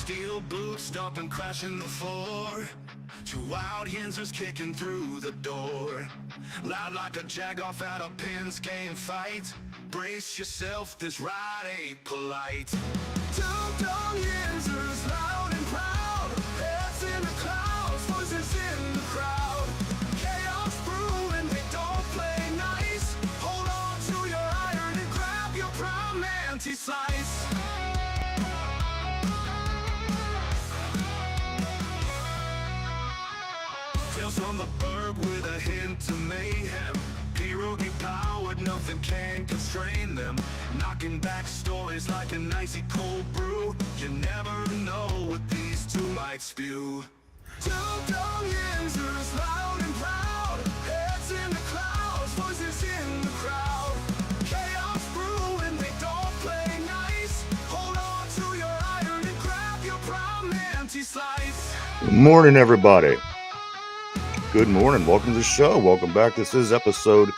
Steel boots stomping, crashing the floor. Two wild Yinzers kicking through the door. Loud like a jag-off at a pins game fight. Brace yourself, this ride ain't polite. Two dumb Yinzers, loud and proud. Heads in the clouds, voices in the crowd. Chaos brewing, they don't play nice. Hold on to your iron and grab your prime anti-slice. Tales from the burg with a hint of mayhem. Pierogi powered, nothing can constrain them. Knocking back stories like an icy cold brew. You never know what these two might spew. Two dumb Yinzers, loud and proud. Heads in the clouds, voices in the crowd. Chaos brewing, they don't play nice. Hold on to your iron and grab your prime anti-slice. Good morning, everybody. Good morning. Welcome to the show. Welcome back. This is episode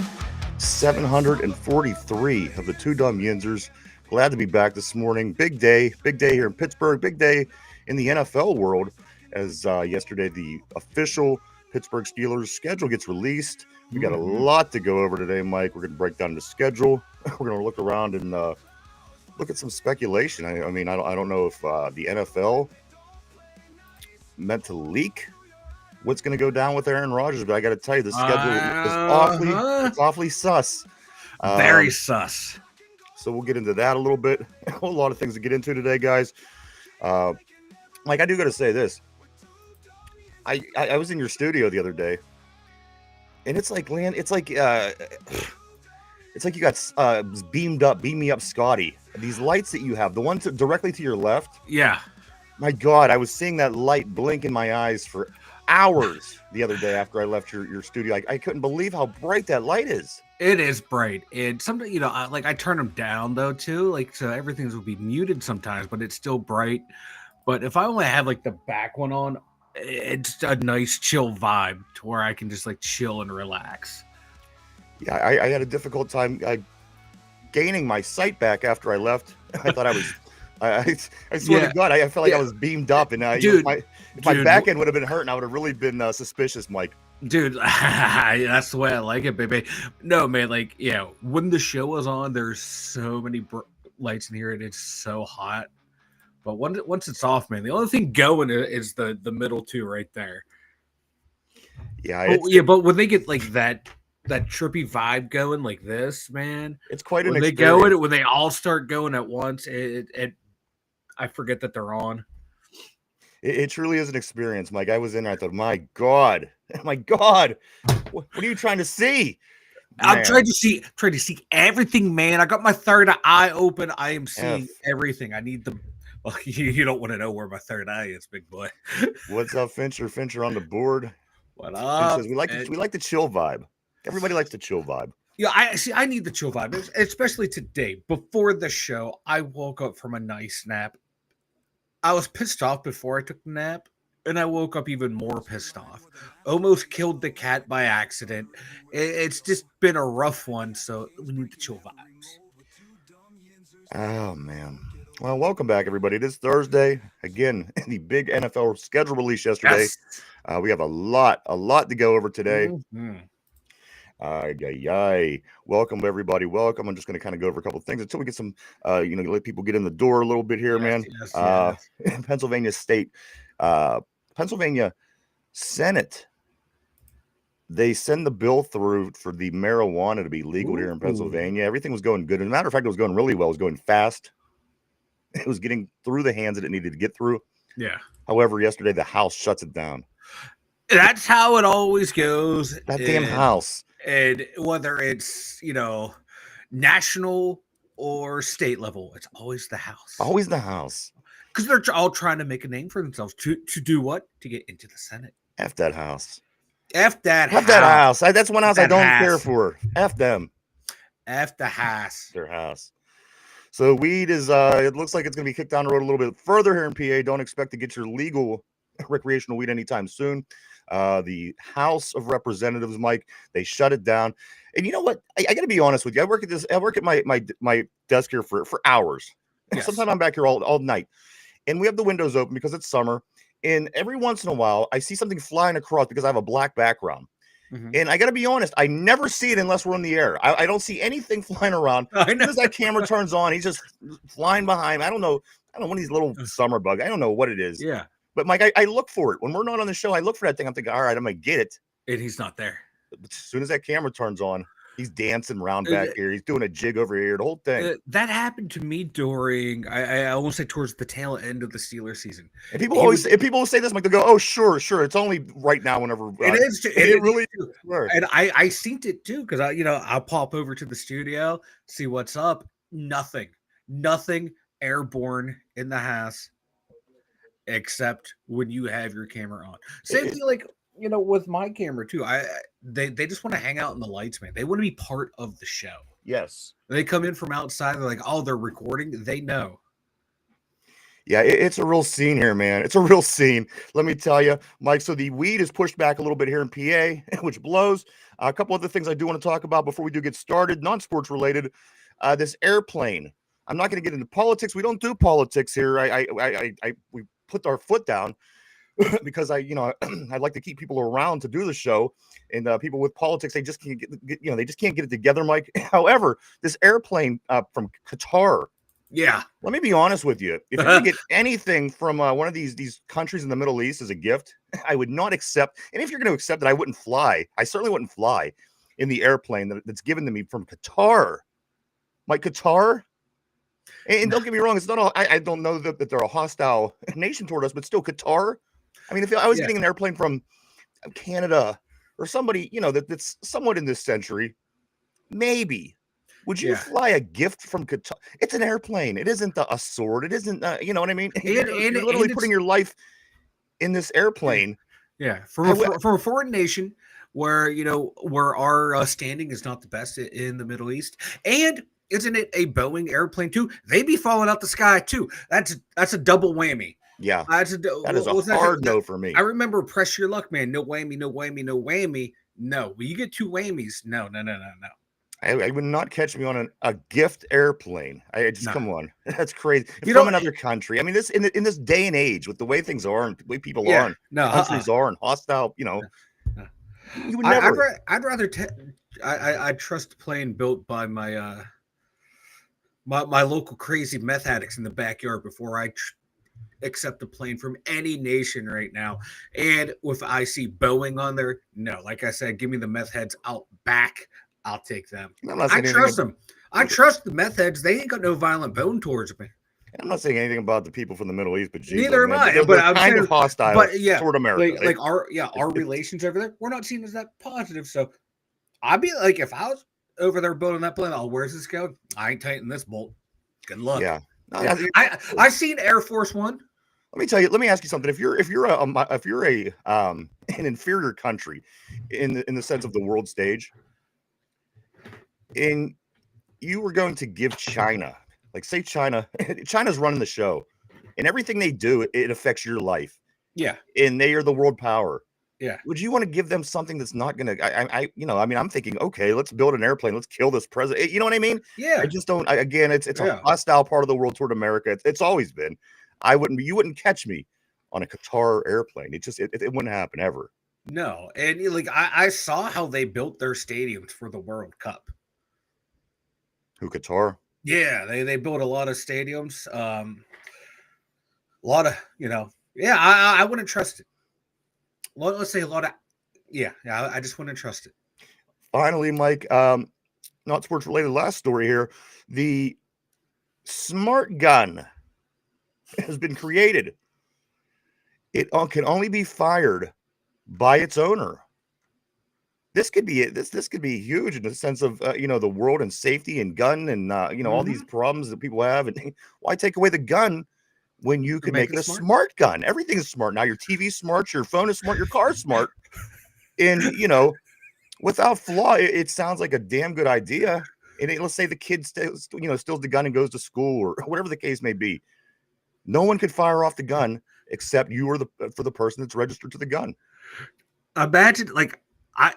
743 of the Two Dumb Yinzers. Glad to be back this morning. Big day here in Pittsburgh. Big day in the NFL world as yesterday the official Pittsburgh Steelers schedule gets released. We got a lot to go over today, Mike. We're going to break down the schedule. We're going to look around and look at some speculation. I don't know if the NFL meant to leak what's going to go down with Aaron Rodgers, but I got to tell you, the schedule is awfully sus. Very sus. So we'll get into that a little bit. A whole lot of things to get into today, guys. Mike, I do got to say this. I was in your studio the other day, and it's like you got beam me up, Scotty. These lights that you have, the ones directly to your left. Yeah. My God, I was seeing that light blink in my eyes for hours the other day after I left your studio. I couldn't believe how bright that light is. It is bright. And sometimes, I turn them down though too, so everything will be muted sometimes, but it's still bright. But if I only have the back one on, it's a nice chill vibe to where I can just chill and relax. Yeah, I had a difficult time gaining my sight back after I left. I thought I was. I swear to God, I felt like I was beamed up, and if my back end would have been hurting, I would have really been suspicious, Mike. Dude, that's the way I like it, baby. No, man, when the show was on, there's so many lights in here, and it's so hot. But once it's off, man, the only thing going is the middle two right there. Yeah, but when they get that trippy vibe going like this, man, it's quite an when experience. when they all start going at once, I forget that they're on. It truly is an experience, Mike. I was in there, I thought, my God, what are you trying to see? Man. I'm trying to see everything, man. I got my third eye open. I am seeing everything. I need the. Well, you don't want to know where my third eye is, big boy. What's up, Fincher? Fincher on the board. What up? Says, we like the chill vibe. Everybody likes the chill vibe. Yeah, I need the chill vibe, especially today. Before the show, I woke up from a nice nap. I was pissed off before I took the nap, and I woke up even more pissed off. Almost killed the cat by accident. It's just been a rough one, so we need the chill vibes. Oh, man. Well, welcome back, everybody. It is Thursday. Again, the big NFL schedule release yesterday. Yes. We have a lot to go over today. Welcome, everybody. Welcome. I'm just going to kind of go over a couple of things until we get some, let people get in the door a little bit here, man. Yes. Pennsylvania Senate, they send the bill through for the marijuana to be legal here in Pennsylvania. Everything was going good. As a matter of fact, it was going really well. It was going fast. It was getting through the hands that it needed to get through. Yeah. However, yesterday the House shuts it down. That's how it always goes. That damn House. And whether it's, national or state level, it's always the House. Always the House. Because they're all trying to make a name for themselves. To do what? To get into the Senate. F that House. F that House. F that House. That's one house I don't care for. F them. F the House. Their house. So weed is, it looks like it's going to be kicked down the road a little bit further here in PA. Don't expect to get your legal recreational weed anytime soon. The House of Representatives, Mike, they shut it down. And you know what? I got to be honest with you. I work at my desk here for hours. Yes. Sometimes I'm back here all night. and we have the windows open because it's summer. And every once in a while, I see something flying across because I have a black background. Mhm. And I got to be honest, I never see it unless we're in the air. I don't see anything flying around. I As soon know. as that camera turns on, he's just flying behind. I don't know. One of these little summer bugs. I don't know what it is. Yeah, But Mike, I look for it when we're not on the show. I look for that thing. I'm thinking, all right, I'm gonna get it. and he's not there. But as soon as that camera turns on, he's dancing around back here. He's doing a jig over here. The whole thing. That happened to me during I won't say towards the tail end of the Steelers season. And people always people will say this, Mike. They go, "Oh, sure. It's only right now whenever It is. it really is. And I seen it too because I'll pop over to the studio, see what's up. Nothing airborne in the house except when you have your camera on. Same thing like with my camera too. They just want to hang out in the lights, man. They want to be part of the show. Yes. They come in from outside. They're like, oh, they're recording. They know. Yeah, it's a real scene here, man. It's a real scene. Let me tell you, Mike. So the weed is pushed back a little bit here in PA, which blows. A couple other things I do want to talk about before we do get started, non-sports related. This airplane. I'm not going to get into politics. We don't do politics here. We put our foot down because I'd like to keep people around to do the show, and people with politics, they just can't they just can't get it together, Mike. However, this airplane from Qatar. Yeah. Let me be honest with you. If you're going to get anything from one of these countries in the Middle East as a gift, I would not accept. And if you're going to accept it, I wouldn't fly. I certainly wouldn't fly in the airplane that's given to me from Qatar. Mike, Qatar. And don't get me wrong, it's not all. I don't know that they're a hostile nation toward us, but still, Qatar. I mean, if I was getting an airplane from Canada or somebody, that's somewhat in this century, maybe. Would you fly a gift from Qatar? It's an airplane. It isn't a sword. It isn't, you know what I mean? You're literally putting your life in this airplane. Yeah, from a foreign nation where our standing is not the best in the Middle East, and isn't it a Boeing airplane too? They be falling out the sky too. That's a double whammy. Yeah, that is a hard no for me. I remember press your luck, man. No whammy, no whammy, no whammy. No, when you get two whammies, no. I would not catch me on a gift airplane. Come on, that's crazy. From another country. I mean, this in this day and age, with the way things are and the way people are, and countries are, and hostile. You would never. I'd rather. I'd trust a plane built by my my local crazy meth addicts in the backyard before I accept a plane from any nation right now. And if I see Boeing on there, no. Like I said, give me the meth heads out back. I'll take them. I trust them. I trust the meth heads. They ain't got no violent bone towards me. I'm not saying anything about the people from the Middle East, but geez, neither am I. They're I'm kind of hostile toward America. Like our relations over there, we're not seen as that positive. So I'd be like, if I was over there building that plane, where's this going? I ain't tightening this bolt. Good luck. Yeah. I've seen Air Force One. Let me tell you. Let me ask you something. If you're an inferior country in the sense of the world stage, and you were going to give China, like say China's running the show, and everything they do, it affects your life. Yeah. And they are the world power. Yeah. Would you want to give them something that's not going to, I'm thinking, okay, let's build an airplane. Let's kill this president. You know what I mean? Yeah. I just don't, it's a hostile part of the world toward America. It's always been. You wouldn't catch me on a Qatar airplane. It wouldn't happen ever. No. And I saw how they built their stadiums for the World Cup. Who, Qatar? Yeah. They built a lot of stadiums. A lot of, I wouldn't trust it. Let's say a lot of, I just wouldn't trust it. Finally, Mike, not sports related, last story here. The smart gun has been created. It can only be fired by its owner. This could be this could be huge in the sense of the world and safety and gun and all these problems that people have. And why take away the gun when you can make it a smart gun? Everything is smart now. Your TV's smart, your phone is smart, your car's smart, and without flaw, it sounds like a damn good idea. And let's say the kid steals the gun and goes to school or whatever the case may be. No one could fire off the gun except you or for the person that's registered to the gun. Imagine,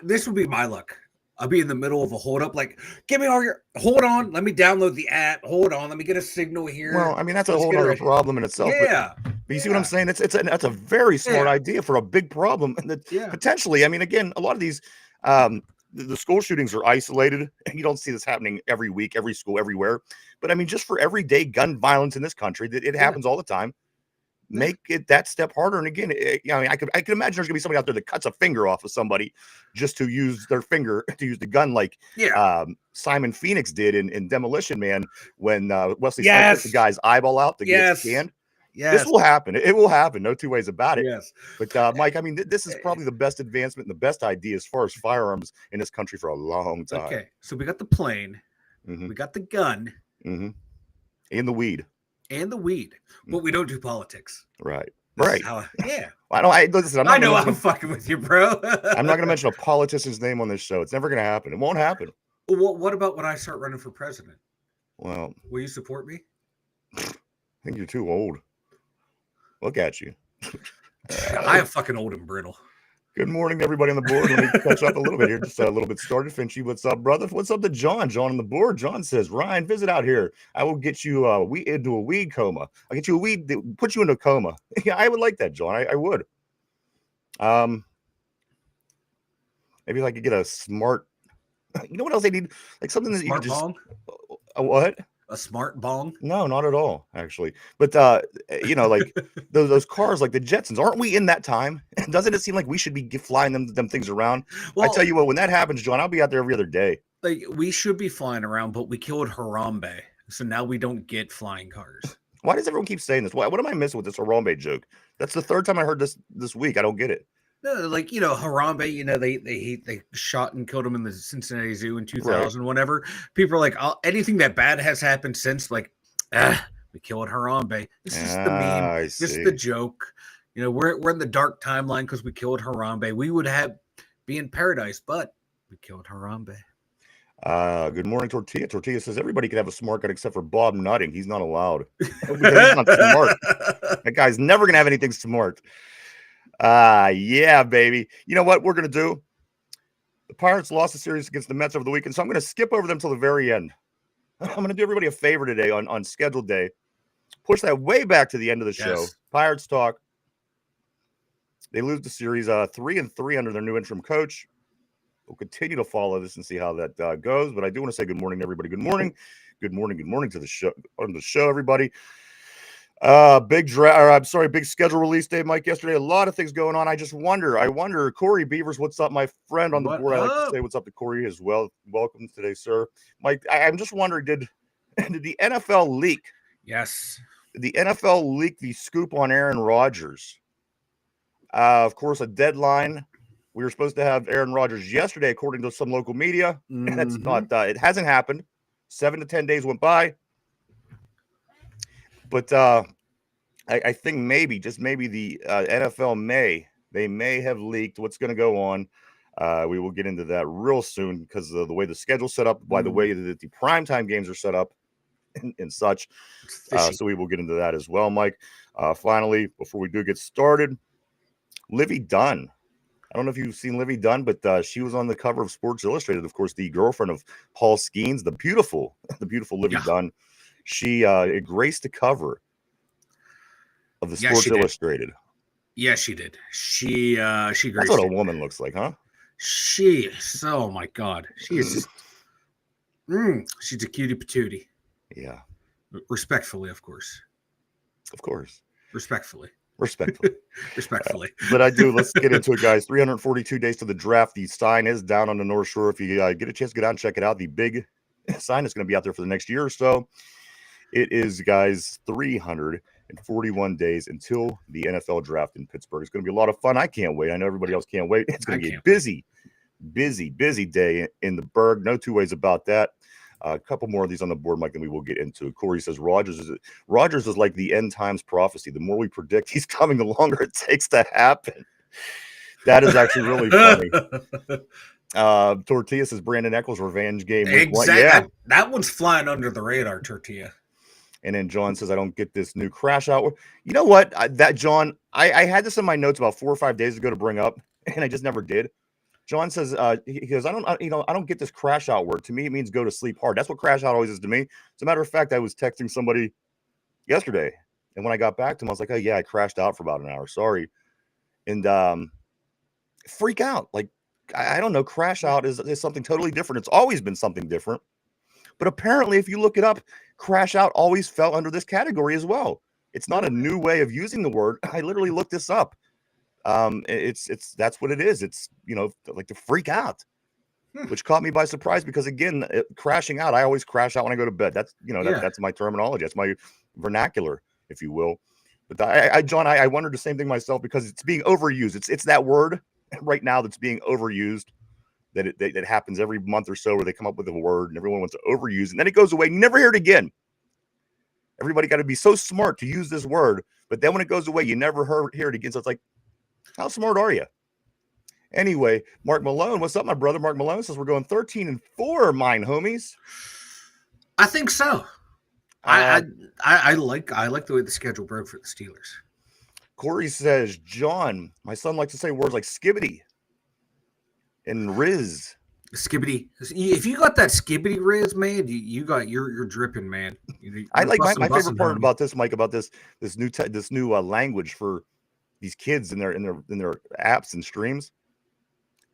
this would be my luck. I'll be in the middle of a hold up, like, give me all your, hold on, let me download the app. Hold on, let me get a signal here. Well, I mean, that's a Let's whole get it other ready. problem in itself. Yeah. But you see what I'm saying? That's a very smart Yeah. idea for a big problem. And that Yeah. potentially, I mean, again, a lot of these the school shootings are isolated, and you don't see this happening every week, every school, everywhere. But I mean, just for everyday gun violence in this country, that it happens all the time. Make it that step harder. And again, I mean, I could imagine there's gonna be somebody out there that cuts a finger off of somebody just to use their finger to use the gun, like Simon Phoenix did in Demolition Man when Wesley Snipes took the guy's eyeball out to get it scanned. This will happen. It will happen. No two ways about it. Yes. But Mike, I mean, this is probably the best advancement and the best idea as far as firearms in this country for a long time. Okay, so we got the plane, we got the gun, and the weed. And the weed, but we don't do politics. Right. This Yeah. Listen, I know I'm fucking with you, bro. I'm not going to mention a politician's name on this show. It's never going to happen. It won't happen. Well, what about when I start running for president? Well, will you support me? I think you're too old. Look at you. I am fucking old and brittle. Good morning, everybody on the board. Let me catch up a little bit here. Just a little bit started. Finchy, what's up, brother? What's up to John? John on the board. John says, Ryan, visit out here. I will get you into a weed coma. I'll get you a weed, put you in a coma. Yeah, I would like that, John. I would. Maybe if I could get a smart, you know what else they need? Like something that you can just, a what? A smart bong? No, not at all, actually. But you know, like those cars, like the Jetsons, aren't we in that time? Doesn't it seem like we should be flying them things around? Well, I tell you what, when that happens, John, I'll be out there every other day. Like we should be flying around, but we killed Harambe, so now we don't get flying cars. Why does everyone keep saying this? What am I missing with this Harambe joke? That's the third time I heard this week. I don't get it. No, like, you know, Harambe, you know, they shot and killed him in the Cincinnati Zoo in 2000, whenever. People are like, anything that bad has happened since, like, we killed Harambe. This is the meme. This is the joke. You know, we're in the dark timeline because we killed Harambe. We would be in paradise, but we killed Harambe. Good morning, Tortilla. Tortilla says everybody can have a smart gun except for Bob Nutting. He's not allowed. He's not smart. That guy's never gonna have anything smart. Yeah, baby. You know what we're going to do? The Pirates lost the series against the Mets over the weekend, so I'm going to skip over them till the very end. I'm going to do everybody a favor today on scheduled day. Push that way back to the end of the show. Pirates talk. They lose the series 3-3 under their new interim coach. We'll continue to follow this and see how that goes, but I do want to say good morning to everybody. Good morning. Good morning. Good morning to the show. On the show, everybody. Big schedule release day, Mike, yesterday. A lot of things going on. I wonder, Corey Beavers, what's up, my friend on the board? I like to say what's up to Corey as well. Welcome today, sir. Mike, I'm just wondering, did the NFL leak? Yes. Did the NFL leak the scoop on Aaron Rodgers? Of course, a deadline. We were supposed to have Aaron Rodgers yesterday, according to some local media. And that's not, it hasn't happened. 7 to 10 days went by. But I think maybe the NFL may have leaked what's going to go on. We will get into that real soon because of the way the schedule's set up, by the way that the primetime games are set up and such. So we will get into that as well, Mike. Finally, before we do get started, Livy Dunn. I don't know if you've seen Livy Dunn, but she was on the cover of Sports Illustrated. Of course, the girlfriend of Paul Skeens, the beautiful Livy Dunn. She graced the cover of the Sports Illustrated. Yeah, she did. She graced. That's what a woman looks like, huh? She is. Oh my God, she is just. She's a cutie patootie. Yeah. Respectfully, of course. Of course. Respectfully. Respectfully. But I do. Let's get into it, guys. 342 days to the draft. The sign is down on the North Shore. If you get a chance to get out and check it out, the big sign is going to be out there for the next year or so. It is, guys, 341 days until the NFL draft in Pittsburgh. It's going to be a lot of fun. I can't wait. I know everybody else can't wait. It's going to be a busy day in the Berg. No two ways about that. A couple more of these on the board, Mike, and we will get into. Corey says Rodgers is like the end times prophecy. The more we predict he's coming, the longer it takes to happen. That is actually really funny. Tortilla says Brandon Eccles revenge game. Exactly. Yeah. That one's flying under the radar, Tortilla. And then John says, I don't get this new crash out. You know what? John, I had this in my notes about 4 or 5 days ago to bring up, and I just never did. John says, he goes, I don't get this crash out word. To me, it means go to sleep hard. That's what crash out always is to me. As a matter of fact, I was texting somebody yesterday, and when I got back to him, I was like, oh yeah, I crashed out for about an hour. Sorry. And freak out. Like, I don't know. Crash out is something totally different. It's always been something different. But apparently, if you look it up, crash out always fell under this category as well. It's not a new way of using the word. I literally looked this up. It's that's what it is. It's, like to freak out, which caught me by surprise because again, crashing out. I always crash out when I go to bed. That's that's my terminology. That's my vernacular, if you will. But John, I wondered the same thing myself because it's being overused. It's that word right now that's being overused. That happens every month or so where they come up with a word and everyone wants to overuse it. And then it goes away. And you never hear it again. Everybody got to be so smart to use this word. But then when it goes away, you never hear it again. So it's like, how smart are you? Anyway, Mark Malone, what's up, my brother? Mark Malone says we're going 13-4, mine homies. I think so. I like the way the schedule broke for the Steelers. Corey says, John, my son likes to say words like skibbity and Riz. Skibbity. If you got that skibbity Riz, man, you're dripping, man. I like my favorite part about this, Mike, about this new language for these kids in their apps and streams.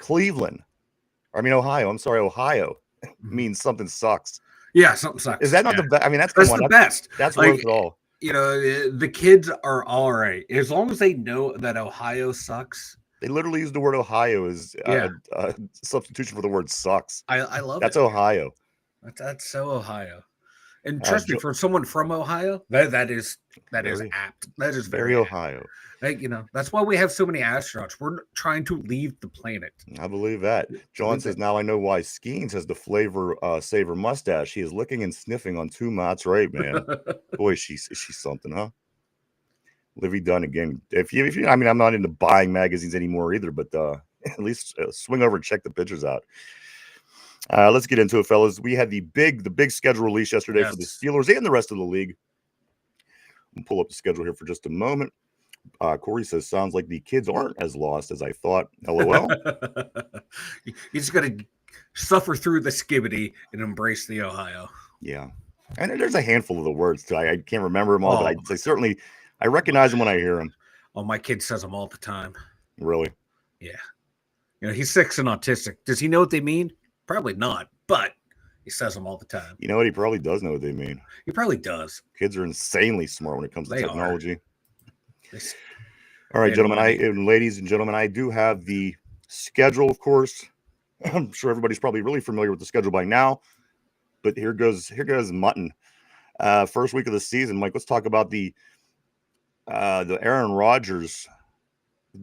Ohio. I'm sorry, Ohio means something sucks. Yeah, something sucks. Is that not the best? I mean, that's the best. That's worth it all. The kids are all right as long as they know that Ohio sucks. They literally use the word Ohio as a substitution for the word sucks. I love that's it. Ohio. That's so Ohio. And trust me, for someone from Ohio, that is apt. That is very Ohio. That's why we have so many astronauts. We're trying to leave the planet. I believe that. John says, now I know why Skeens has the flavor savor mustache. He is licking and sniffing on two That's right, man. Boy, she's something, huh? Livy Dunn again. If you, I'm not into buying magazines anymore either, but at least swing over and check the pictures out. Let's get into it, fellas. We had the big schedule release yesterday for the Steelers and the rest of the league. I'll pull up the schedule here for just a moment. Corey says, sounds like the kids aren't as lost as I thought. LOL. You just got to suffer through the skibbity and embrace the Ohio. Yeah. And there's a handful of the words, too. I can't remember them all, but I recognize them when I hear them. Oh, my kid says them all the time. Really? Yeah. He's 6 and autistic. Does he know what they mean? Probably not, but he says them all the time. You know what? He probably does know what they mean. He probably does. Kids are insanely smart when it comes to technology. All right, ladies and gentlemen, I do have the schedule, of course. I'm sure everybody's probably really familiar with the schedule by now, but here goes mutton. First week of the season, Mike. Let's talk about the Aaron Rodgers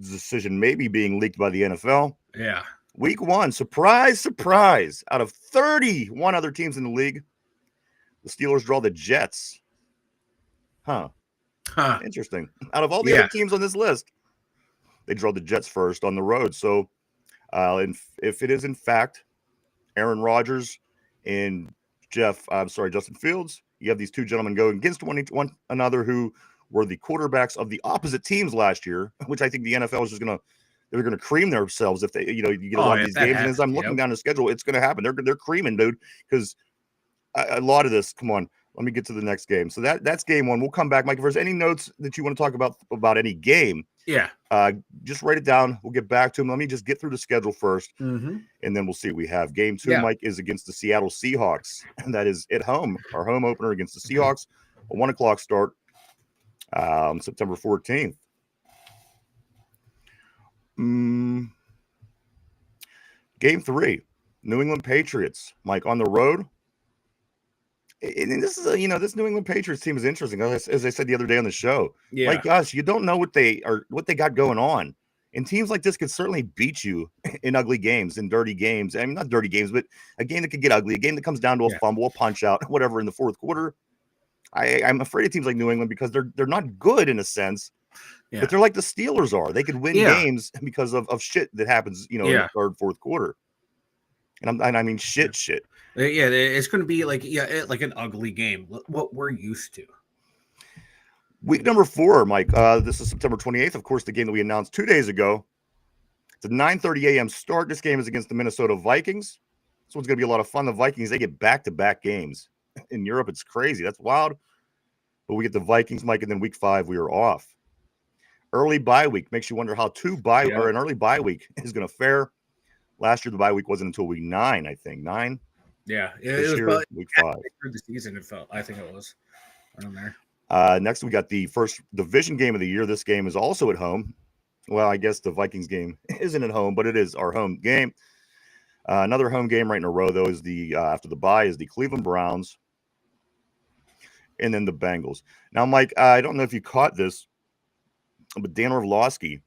decision maybe being leaked by the NFL. Yeah. Week 1, surprise. Out of 31 other teams in the league, the Steelers draw the Jets. Huh. Interesting. Out of all the other teams on this list, they draw the Jets first on the road. So if it is in fact Aaron Rodgers and Justin Fields, you have these two gentlemen going against one another who were the quarterbacks of the opposite teams last year, which I think the NFL is just they're going to cream themselves if they, you get a lot of these games. And as I'm looking down the schedule, it's going to happen. They're creaming, dude, because a lot of this, come on. Let me get to the next game. So that's game 1. We'll come back, Mike. If there's any notes that you want to talk about any game, just write it down. We'll get back to them. Let me just get through the schedule first, and then we'll see what we have. Game 2, Mike, is against the Seattle Seahawks, and that is at home. Our home opener against the Seahawks, a 1:00 start on September 14th. Game 3, New England Patriots, Mike, on the road. And this is this New England Patriots team is interesting. As I said the other day on the show, my gosh, you don't know what they got going on. And teams like this could certainly beat you in ugly games, in dirty games. I mean, not dirty games, but a game that could get ugly, a game that comes down to a fumble, a punch out, whatever in the fourth quarter. I'm afraid of teams like New England because they're not good in a sense, but they're like the Steelers are. They could win games because of shit that happens, in the third, fourth quarter. And I mean shit. Yeah, it's going to be like an ugly game. What we're used to. Week number 4, Mike. This is September 28th. Of course, the game that we announced 2 days ago. It's a 9:30 a.m. start. This game is against the Minnesota Vikings. This one's going to be a lot of fun. The Vikings, they get back-to-back games. In Europe, it's crazy. That's wild. But we get the Vikings, Mike, and then week 5, we are off. Early bye week makes you wonder how an early bye week is going to fare. Last year, the bye week wasn't until week 9, I think. 9? Yeah. This was year, week 5. Through the season, I think it was around there. Next, we got the first division game of the year. This game is also at home. Well, I guess the Vikings game isn't at home, but it is our home game. Another home game right in a row, though, is the after the bye is the Cleveland Browns and then the Bengals. Now, Mike, I don't know if you caught this, but Dan Orlovsky,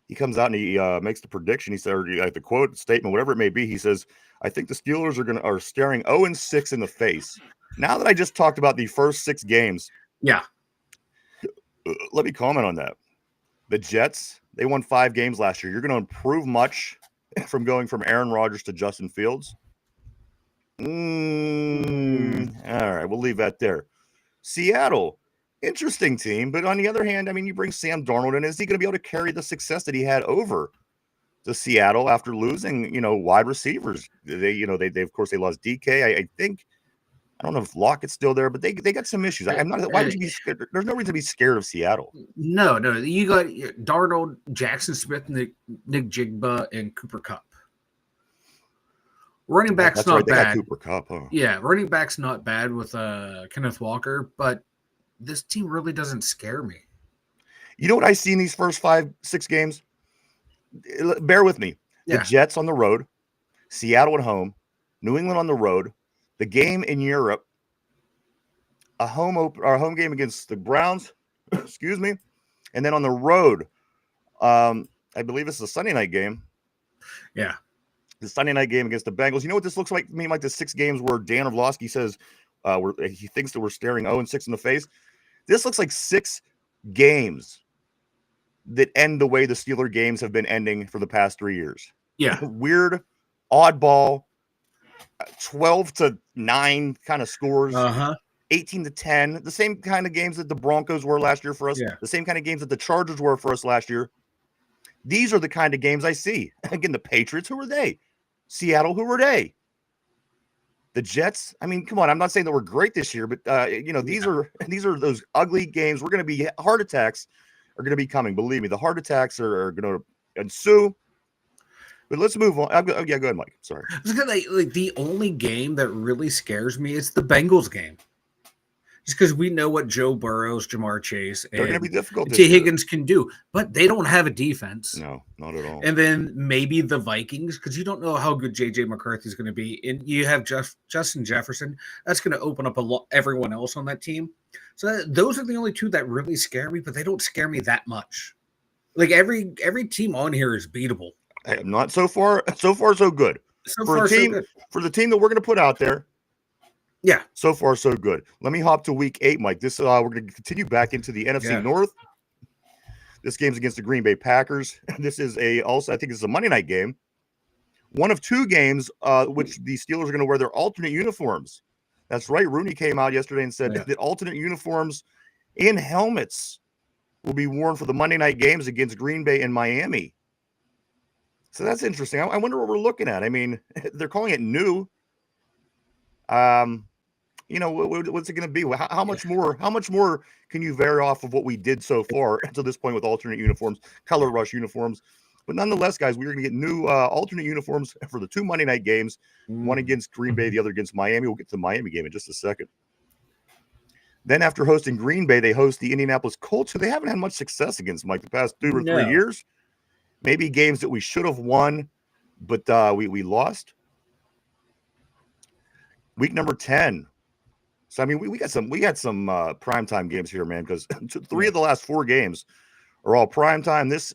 he comes out and he makes the prediction. He said, or the quote statement, whatever it may be, he says, "I think the Steelers are staring 0-6 in the face." Now that I just talked about the first 6 games, let me comment on that. The Jets, they won 5 games last year. You're going to improve much from going from Aaron Rodgers to Justin Fields? All right, we'll leave that there. Seattle, interesting team, but on the other hand, I mean, you bring Sam Darnold in. Is he going to be able to carry the success that he had over to Seattle after losing, wide receivers? They of course, they lost DK. I think, I don't know if Lockett's still there, but they got some issues. I'm not. Why would you be scared? There's no reason to be scared of Seattle. No. You got Darnold, Jackson Smith, Nick Jigba, and Cooper Kupp. Running back's not bad. They got Cooper Kupp, huh? Yeah, running back's not bad with Kenneth Walker, but this team really doesn't scare me. You know what I see in these first 5-6 games? Bear with me. The Jets on the road, Seattle at home, New England on the road, the game in Europe, a home game against the Browns, excuse me, and then on the road, I believe it's a Sunday night game. Yeah. The Sunday night game against the Bengals. You know what this looks like? I mean, like the 6 games where Dan Orlovsky says he thinks that we're staring 0-6 in the face. This looks like 6 games that end the way the Steeler games have been ending for the past 3 years. Yeah. Weird, oddball, 12-9 kind of scores. 18-10, the same kind of games that the Broncos were last year for us, the same kind of games that the Chargers were for us last year. These are the kind of games I see. Again, the Patriots, who are they? Seattle, who are they? The Jets, I mean, come on. I'm not saying that we're great this year, but these are those ugly games. We're going to be heart attacks are going to be coming. Believe me, the heart attacks are going to ensue. But let's move on. Go ahead, Mike. Sorry. Like the only game that really scares me is the Bengals game. Just because we know what Joe Burrows, Jamar Chase, and they're going to be difficult. T. Higgins can do, but they don't have a defense. No, not at all. And then maybe the Vikings, because you don't know how good J.J. McCarthy is going to be. And you have Justin Jefferson. That's going to open up everyone else on that team. So those are the only 2 that really scare me, but they don't scare me that much. Like every team on here is beatable. Not so far so good. For the team that we're going to put out there. Yeah. So far, so good. Let me hop to week 8, Mike. This we're going to continue back into the NFC North. This game's against the Green Bay Packers. This is I think it's a Monday night game. One of 2 games which the Steelers are going to wear their alternate uniforms. That's right. Rooney came out yesterday and said that alternate uniforms and helmets will be worn for the Monday night games against Green Bay and Miami. So that's interesting. I wonder what we're looking at. I mean, they're calling it new. What's it going to be? How much more can you vary off of what we did so far to this point with alternate uniforms, color rush uniforms? But nonetheless, guys, we're going to get new alternate uniforms for the 2 Monday night games, one against Green Bay, the other against Miami. We'll get to the Miami game in just a second. Then after hosting Green Bay, they host the Indianapolis Colts, who they haven't had much success against, Mike, the past 2 or 3 years. Maybe games that we should have won, but we lost. Week number 10. So I mean, we got some primetime games here, man, because 3 of the last 4 games are all primetime. This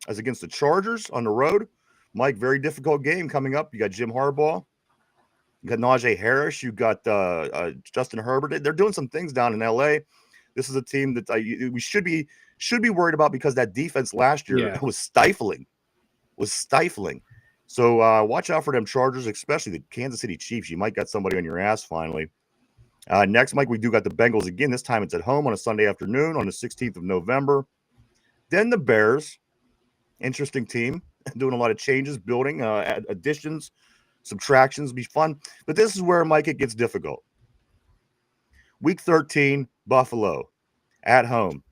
is against the Chargers on the road. Mike, very difficult game coming up. You got Jim Harbaugh, you got Najee Harris, you got Justin Herbert. They're doing some things down in LA. This is a team that we should be worried about because that defense last year was stifling. So watch out for them Chargers, especially the Kansas City Chiefs. You might got somebody on your ass finally. Next, Mike, we do got the Bengals again. This time it's at home on a Sunday afternoon on the 16th of November. Then the Bears. Interesting team, doing a lot of changes, building, additions, subtractions, be fun. But this is where, Mike, it gets difficult. Week 13, Buffalo, at home.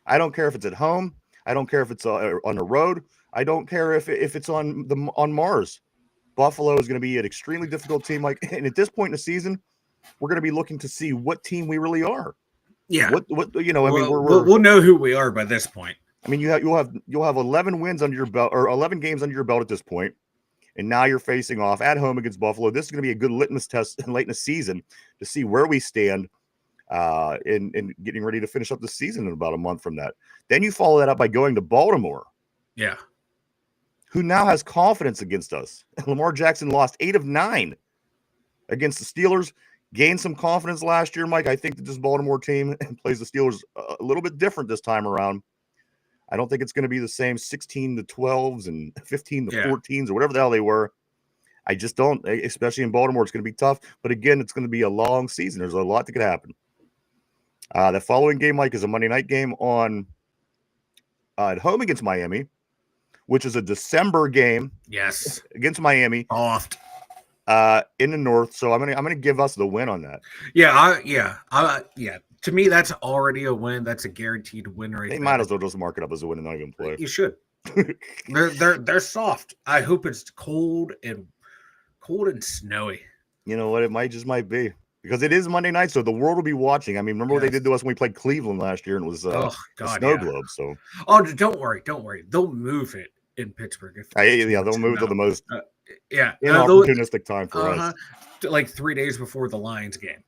I don't care if it's at home. I don't care if it's on the road. I don't care if it's on Mars. Buffalo is going to be an extremely difficult team. Like, and at this point in the season, we're going to be looking to see what team we really are. Yeah. What you know? I mean, we'll know who we are by this point. I mean, you'll have 11 wins under your belt, or 11 games under your belt at this point, and now you're facing off at home against Buffalo. This is going to be a good litmus test late in the season to see where we stand. In getting ready to finish up the season in about a month from that. Then you follow that up by going to Baltimore. Yeah. Who now has confidence against us. Lamar Jackson lost 8 of 9 against the Steelers, gained some confidence last year, Mike. I think that this Baltimore team plays the Steelers a little bit different this time around. I don't think it's going to be the same 16 to 12s and 15 to 14s or whatever the hell they were. I just don't, especially in Baltimore. It's going to be tough. But again, it's going to be a long season. There's a lot that could happen. The following game, Mike, is a Monday night game at home against Miami, which is a December game. Yes, against Miami, soft in the North. So I'm gonna give us the win on that. Yeah. To me, that's already a win. That's a guaranteed win right there. They might as well just mark it up as a win and not even play. You should. They're soft. I hope it's cold and snowy. You know what? It might be. Because it is Monday night, so the world will be watching. I mean, remember what they did to us when we played Cleveland last year, and it was a snow globe. So, don't worry. They'll move it in Pittsburgh. They'll move to the most opportunistic time for us, like 3 days before the Lions game.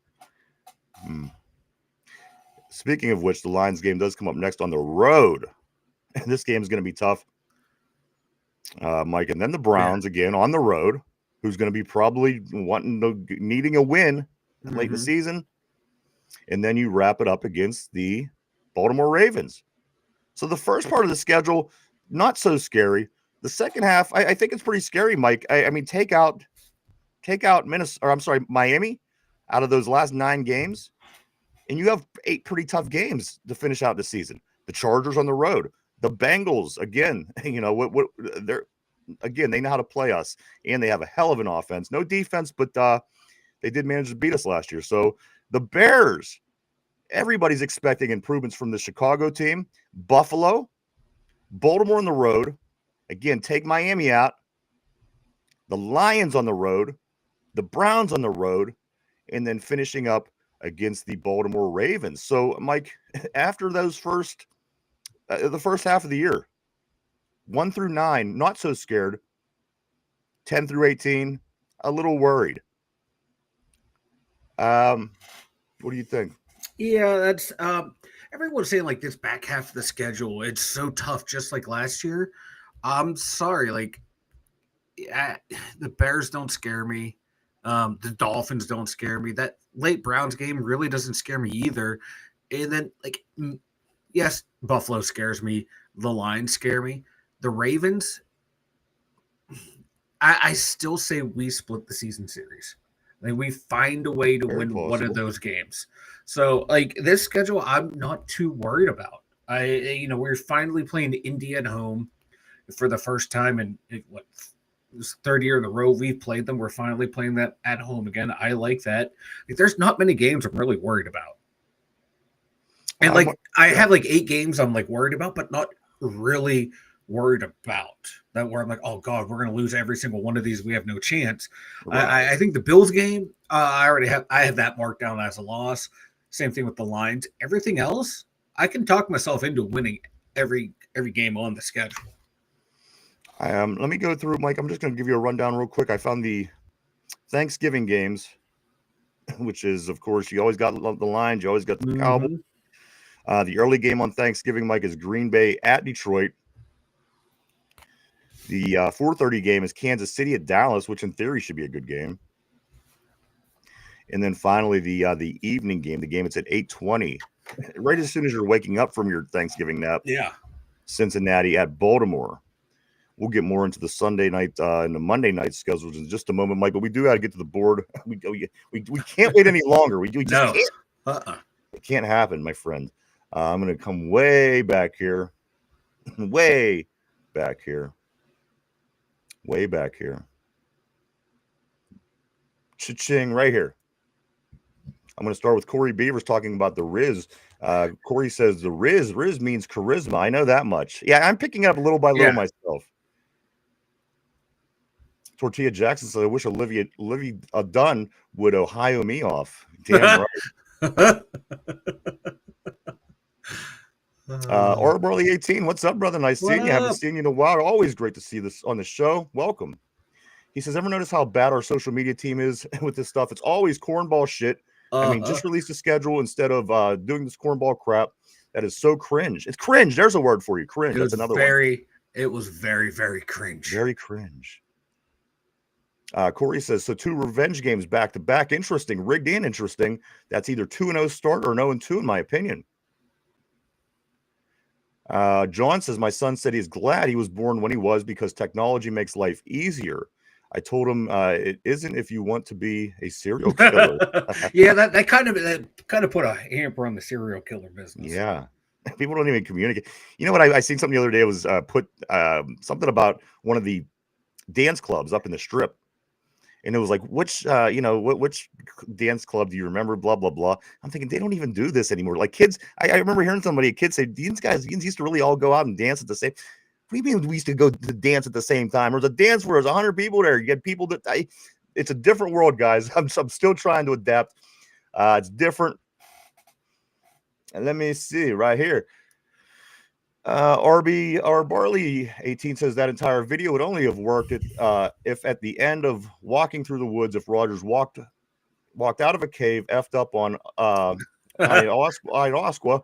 Speaking of which, the Lions game does come up next on the road, and this game is going to be tough, Mike. And then the Browns again on the road, who's going to be probably needing a win late in the season. And then you wrap it up against the Baltimore Ravens. So the first part of the schedule, not so scary. The second half, I think it's pretty scary, Mike. I mean, take out Miami out of those last 9 games, and you have 8 pretty tough games to finish out the season. The Chargers on the road, the Bengals again. You know they know how to play us, and they have a hell of an offense. No defense, but they did manage to beat us last year. So the Bears, everybody's expecting improvements from the Chicago team. Buffalo, Baltimore on the road. Again, take Miami out. The Lions on the road. The Browns on the road. And then finishing up against the Baltimore Ravens. So, Mike, after those the first half of the year, 1 through 9, not so scared. 10 through 18, a little worried. What do you think? Yeah, that's everyone's saying like this back half of the schedule, it's so tough, just like last year. I'm sorry, like the Bears don't scare me. The Dolphins don't scare me. That late Browns game really doesn't scare me either. And then, like, yes, Buffalo scares me. The Lions scare me. The Ravens, I still say we split the season series. Like, we find a way to win one of those games. So, like, this schedule, I'm not too worried about. We're finally playing Indy at home for the first time in this third year in a row we've played them. We're finally playing that at home again. I like that. Like, there's not many games I'm really worried about. And I have like 8 games I'm like worried about, but not really worried about that where I'm like, oh God, we're going to lose every single one of these. We have no chance. Right. I think the Bills game, I have that marked down as a loss. Same thing with the Lions. Everything else, I can talk myself into winning every game on the schedule. Let me go through, Mike. I'm just going to give you a rundown real quick. I found the Thanksgiving games, which is, of course, you always got the Lions. You always got the Cowboys. The early game on Thanksgiving, Mike, is Green Bay at Detroit. The 4:30 game is Kansas City at Dallas, which in theory should be a good game. And then finally, the evening game, the game it's at 8:20, right as soon as you're waking up from your Thanksgiving nap. Yeah. Cincinnati at Baltimore. We'll get more into the Sunday night and the Monday night schedules in just a moment, Mike. But we do got to get to the board. We can't wait any longer. We just can't. It can't happen, my friend. I'm going to come way back here. Way back here. Way back here. Cha-ching, right here. I'm going to start with Corey Beavers talking about the Riz. Corey says the Riz means charisma. I know that much. Yeah, I'm picking it up little by little myself. Tortilla Jackson says, I wish Olivia Dunn would Ohio me off. Damn right. R. Barley 18, what's up, brother? Nice seeing you. Haven't seen you in a while. Always great to see this on the show. Welcome. He says, ever notice how bad our social media team is with this stuff? It's always cornball shit. I mean, just release the schedule instead of doing this cornball crap. That is so cringe. It's cringe. There's a word for you. Cringe. That's another one. It was very, very cringe. Very cringe. Corey says, so 2 revenge games back to back. Interesting. Rigged and interesting. That's either 2-0 start or 0-2 in my opinion. John says, my son said he's glad he was born when he was because technology makes life easier. I told him it isn't if you want to be a serial killer. Yeah, that kind of put a hamper on the serial killer business. Yeah. People don't even communicate. You know what? I seen something the other day. It was put something about one of the dance clubs up in the Strip. And it was like, which dance club do you remember? Blah, blah, blah. I'm thinking they don't even do this anymore. Like kids, I remember hearing a kid say, these guys used to really all go out and dance at the same. What do you mean we used to go to dance at the same time? There's a dance where there's 100 people there. You get people that it's a different world, guys. I'm still trying to adapt. It's different. And let me see right here. Barley 18 says that entire video would only have worked if at the end of walking through the woods, if Rogers walked out of a cave, effed up on ayahuasca,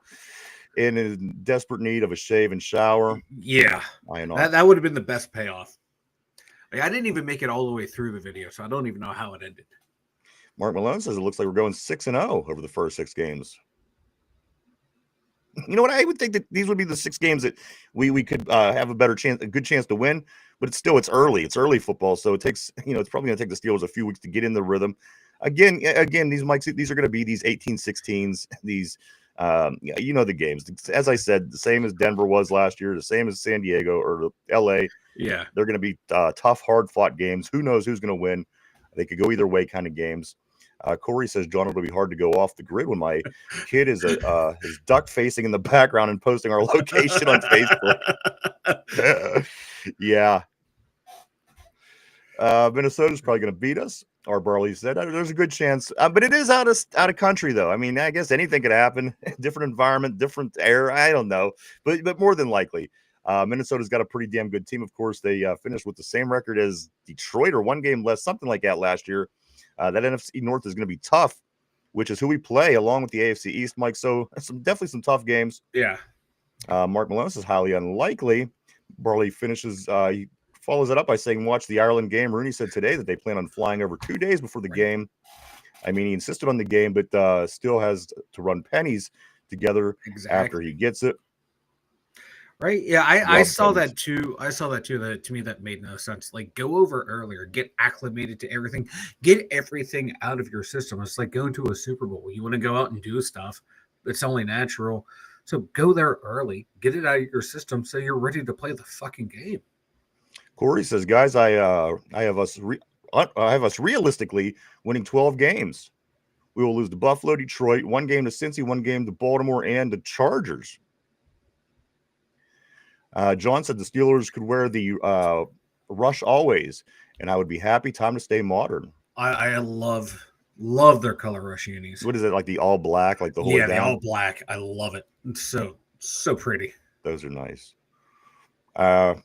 and in desperate need of a shave and shower. Yeah, that would have been the best payoff. Like, I didn't even make it all the way through the video, so I don't even know how it ended. Mark Malone says it looks like we're going 6-0 over the first 6 games. You know what? I would think that these would be the 6 games that we could have a good chance to win. But it's early. It's early football, so it takes it's probably going to take the Steelers a few weeks to get in the rhythm. Again, these are going to be these 18-16s. These the games. As I said, the same as Denver was last year, the same as San Diego or LA. Yeah, they're going to be tough, hard-fought games. Who knows who's going to win? They could go either way, kind of games. Corey says, John, it'll be hard to go off the grid when my kid is duck facing in the background and posting our location on Facebook. Yeah. Minnesota's probably going to beat us. Our Barley said there's a good chance, but it is out of country though. I mean, I guess anything could happen. Different environment, different air. I don't know, but more than likely, Minnesota's got a pretty damn good team. Of course, they finished with the same record as Detroit or 1 game less, something like that last year. That NFC North is going to be tough, which is who we play along with the AFC East, Mike. So definitely some tough games. Yeah. Mark Malone says highly unlikely. Barley finishes. He follows it up by saying, watch the Ireland game. Rooney said today that they plan on flying over 2 days before the game. I mean, he insisted on the game, but still has to run pennies together after he gets it. Right. Yeah, I saw that too. That to me, that made no sense. Like, go over earlier, get acclimated to everything, get everything out of your system. It's like going to a Super Bowl. You want to go out and do stuff. It's only natural. So go there early, get it out of your system so you're ready to play the fucking game. Corey says, guys, I have us realistically winning 12 games. We will lose to Buffalo, Detroit, 1 game to Cincy, 1 game to Baltimore, and the Chargers. John said the Steelers could wear the rush always, and I would be happy. Time to stay modern. I love their color rush unis. What is it, like the all black, like the whole the all black? I love it. It's so pretty. Those are nice. Our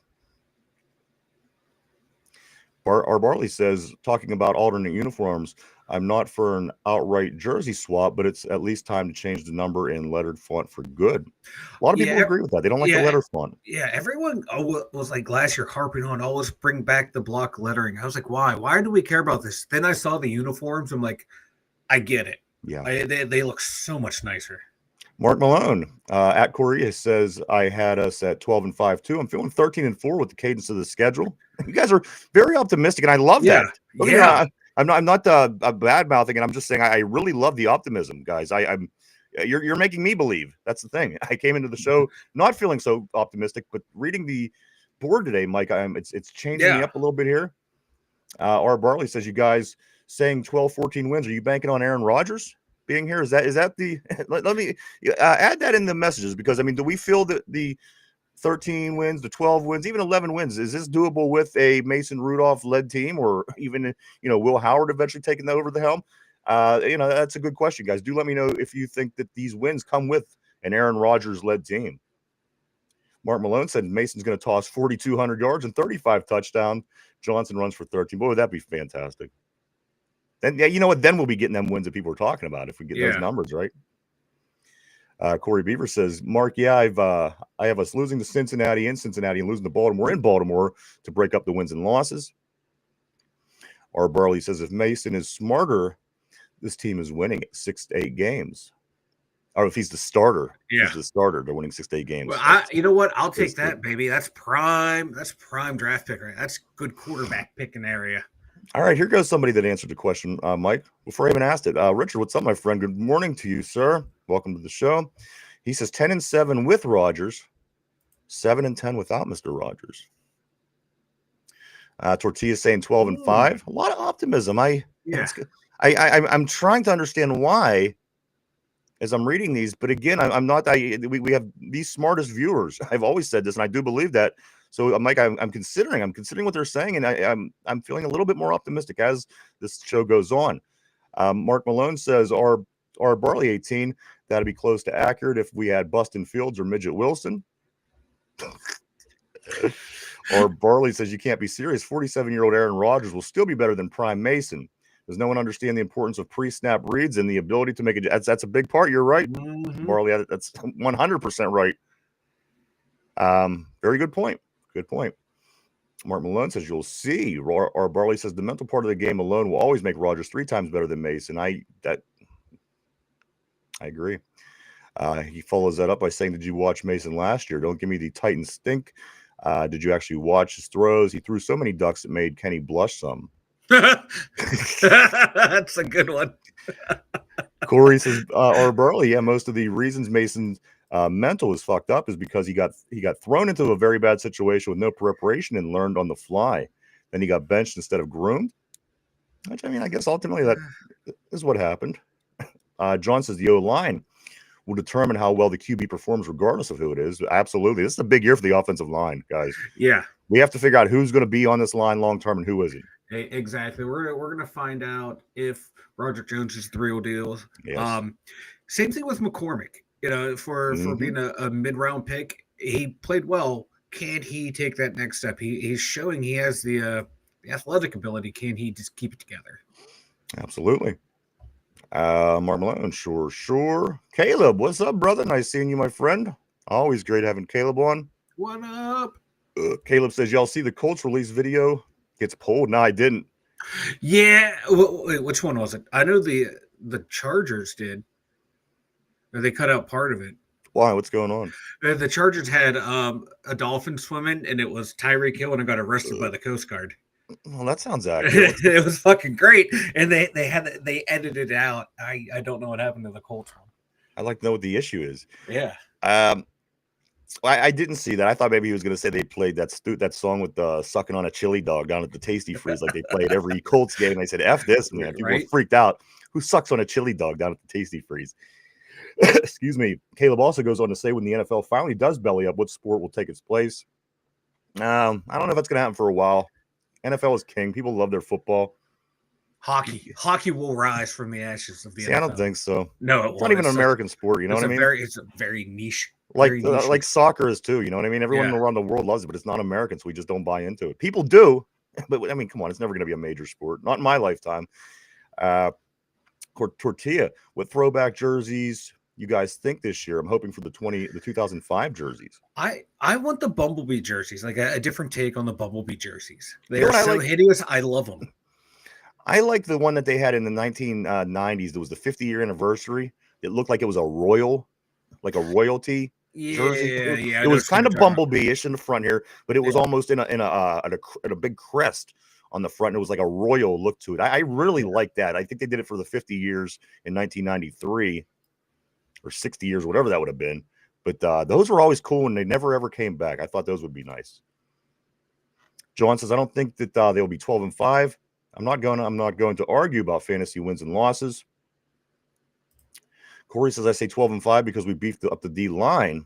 Barley says, talking about alternate uniforms, I'm not for an outright jersey swap, but it's at least time to change the number and lettered font for good. A lot of people agree with that. They don't like the letter font. Yeah, everyone was like last year harping on always bring back the block lettering. I was like, why? Why do we care about this? Then I saw the uniforms. I'm like, I get it. Yeah, they look so much nicer. Mark Malone at Korea says, I had us at 12-5 too. I'm feeling 13-4 with the cadence of the schedule. You guys are very optimistic, and I love that. Yeah. I'm not bad mouthing, and I'm just saying I really love the optimism, guys. You're making me believe. That's the thing. I came into the show not feeling so optimistic, but reading the board today, Mike. It's changing me Yeah. up a little bit here. R. Barley says, you guys saying 12, 14 wins. Are you banking on Aaron Rodgers being here? Is that the let me add that in the messages, because I mean, do we feel that the 13 wins, the 12 wins, even 11 wins, is this doable with a Mason Rudolph led team, or even Will Howard eventually taking over the helm? That's a good question, guys. Do let me know if you think that these wins come with an Aaron Rodgers led team. Mark Malone said Mason's going to toss 4,200 yards and 35 touchdowns. Johnson runs for 13. Boy, would that be fantastic. Then, yeah, you know what? Then we'll be getting them wins that people are talking about if we get those numbers right. Corey Beaver says, Mark, yeah, I have us losing to Cincinnati in Cincinnati and losing to Baltimore in Baltimore to break up the wins and losses. R. Barley says, if Mason is smarter, this team is winning 6 to 8 games. Or if he's the starter, he's the starter. They're winning 6 to 8 games. Well, you know what? I'll take that, baby. That's prime draft pick, right? That's good quarterback picking area. All right, here goes somebody that answered the question, Mike, before I even asked it. Richard, what's up, my friend? Good morning to you, sir. Welcome to the show. He says 10-7 with Rodgers, 7-10 without Mr. Rodgers. Tortilla saying 12-5. A lot of optimism. I'm trying to understand why as I'm reading these, but again, I'm not. We have these smartest viewers. I've always said this, and I do believe that. So, Mike, I'm considering what they're saying, and I'm feeling a little bit more optimistic as this show goes on. Mark Malone says, "Our Barley 18, that'd be close to accurate if we had Bustin Fields or Midget Wilson." Or Barley says, "You can't be serious. 47-year-old Aaron Rodgers will still be better than Prime Mason. Does no one understand the importance of pre-snap reads and the ability to make it?" That's a big part. You're right, Barley. That's 100% right. Very good point. Good point. Mark Malone says, "You'll see." Or Barley says, "The mental part of the game alone will always make Rodgers 3 times better than Mason." I agree. He follows that up by saying, "Did you watch Mason last year? Don't give me the Titan stink. Did you actually watch his throws? He threw so many ducks it made Kenny blush some." That's a good one. Corey says, "Or Burley, yeah, most of the reasons Mason's mental was fucked up is because he got thrown into a very bad situation with no preparation and learned on the fly. Then he got benched instead of groomed." Which, I mean, I guess ultimately that is what happened. John says the O-line will determine how well the QB performs regardless of who it is. Absolutely. This is a big year for the offensive line, guys. Yeah. We have to figure out who's going to be on this line long term and who isn't. Exactly. We're gonna find out if Roger Jones is the real deal. Yes. Same thing with McCormick. For being a mid-round pick, he played well. Can he take that next step? He's showing he has the athletic ability. Can he just keep it together? Absolutely. Mark Malone, sure. Caleb, what's up, brother? Nice seeing you, my friend. Always great having Caleb on. What up? Caleb says, y'all see the Colts release video? Gets pulled. No, I didn't. Yeah. Wait, which one was it? I know the Chargers did. Or they cut out part of it. Why? What's going on? The Chargers had a dolphin swimming, and it was Tyreek Hill, and got arrested by the Coast Guard. Well, that sounds accurate. It was fucking great, and they edited it out. I don't know what happened to the Colts one. I'd like to know what the issue is. Yeah. I didn't see that. I thought maybe he was going to say they played that song with sucking on a chili dog down at the Tasty Freeze like they played every Colts game. And I said, F this, man. People were freaked out. Who sucks on a chili dog down at the Tasty Freeze? Excuse me. Caleb also goes on to say when the NFL finally does belly up, what sport will take its place? I don't know if that's going to happen for a while. NFL is king. People love their football. Hockey will rise from the ashes of the NFL. I don't think so. No, it's not even an American sport. You know what I mean? It's a very niche. Like soccer is too. You know what I mean? Everyone around the world loves it, but it's not American, so we just don't buy into it. People do, but I mean, come on, it's never going to be a major sport. Not in my lifetime. Tortilla, what throwback jerseys you guys think this year? I'm hoping for the 2005 jerseys. I want the Bumblebee jerseys, like a different take on the Bumblebee jerseys. They are so hideous. I love them. I like the one that they had in the 1990s. There was the 50-year anniversary. It looked like it was a royalty jersey. Yeah. It was kind of Bumblebee-ish in the front here, but it was almost in a big crest on the front. And it was like a royal look to it. I really like that. I think they did it for the 50 years in 1993 or 60 years, whatever that would have been. But those were always cool, and they never ever came back. I thought those would be nice. John says, I don't think that they'll be 12-5. I'm not going to argue about fantasy wins and losses. Corey says, I say 12-5 because we beefed up the D line.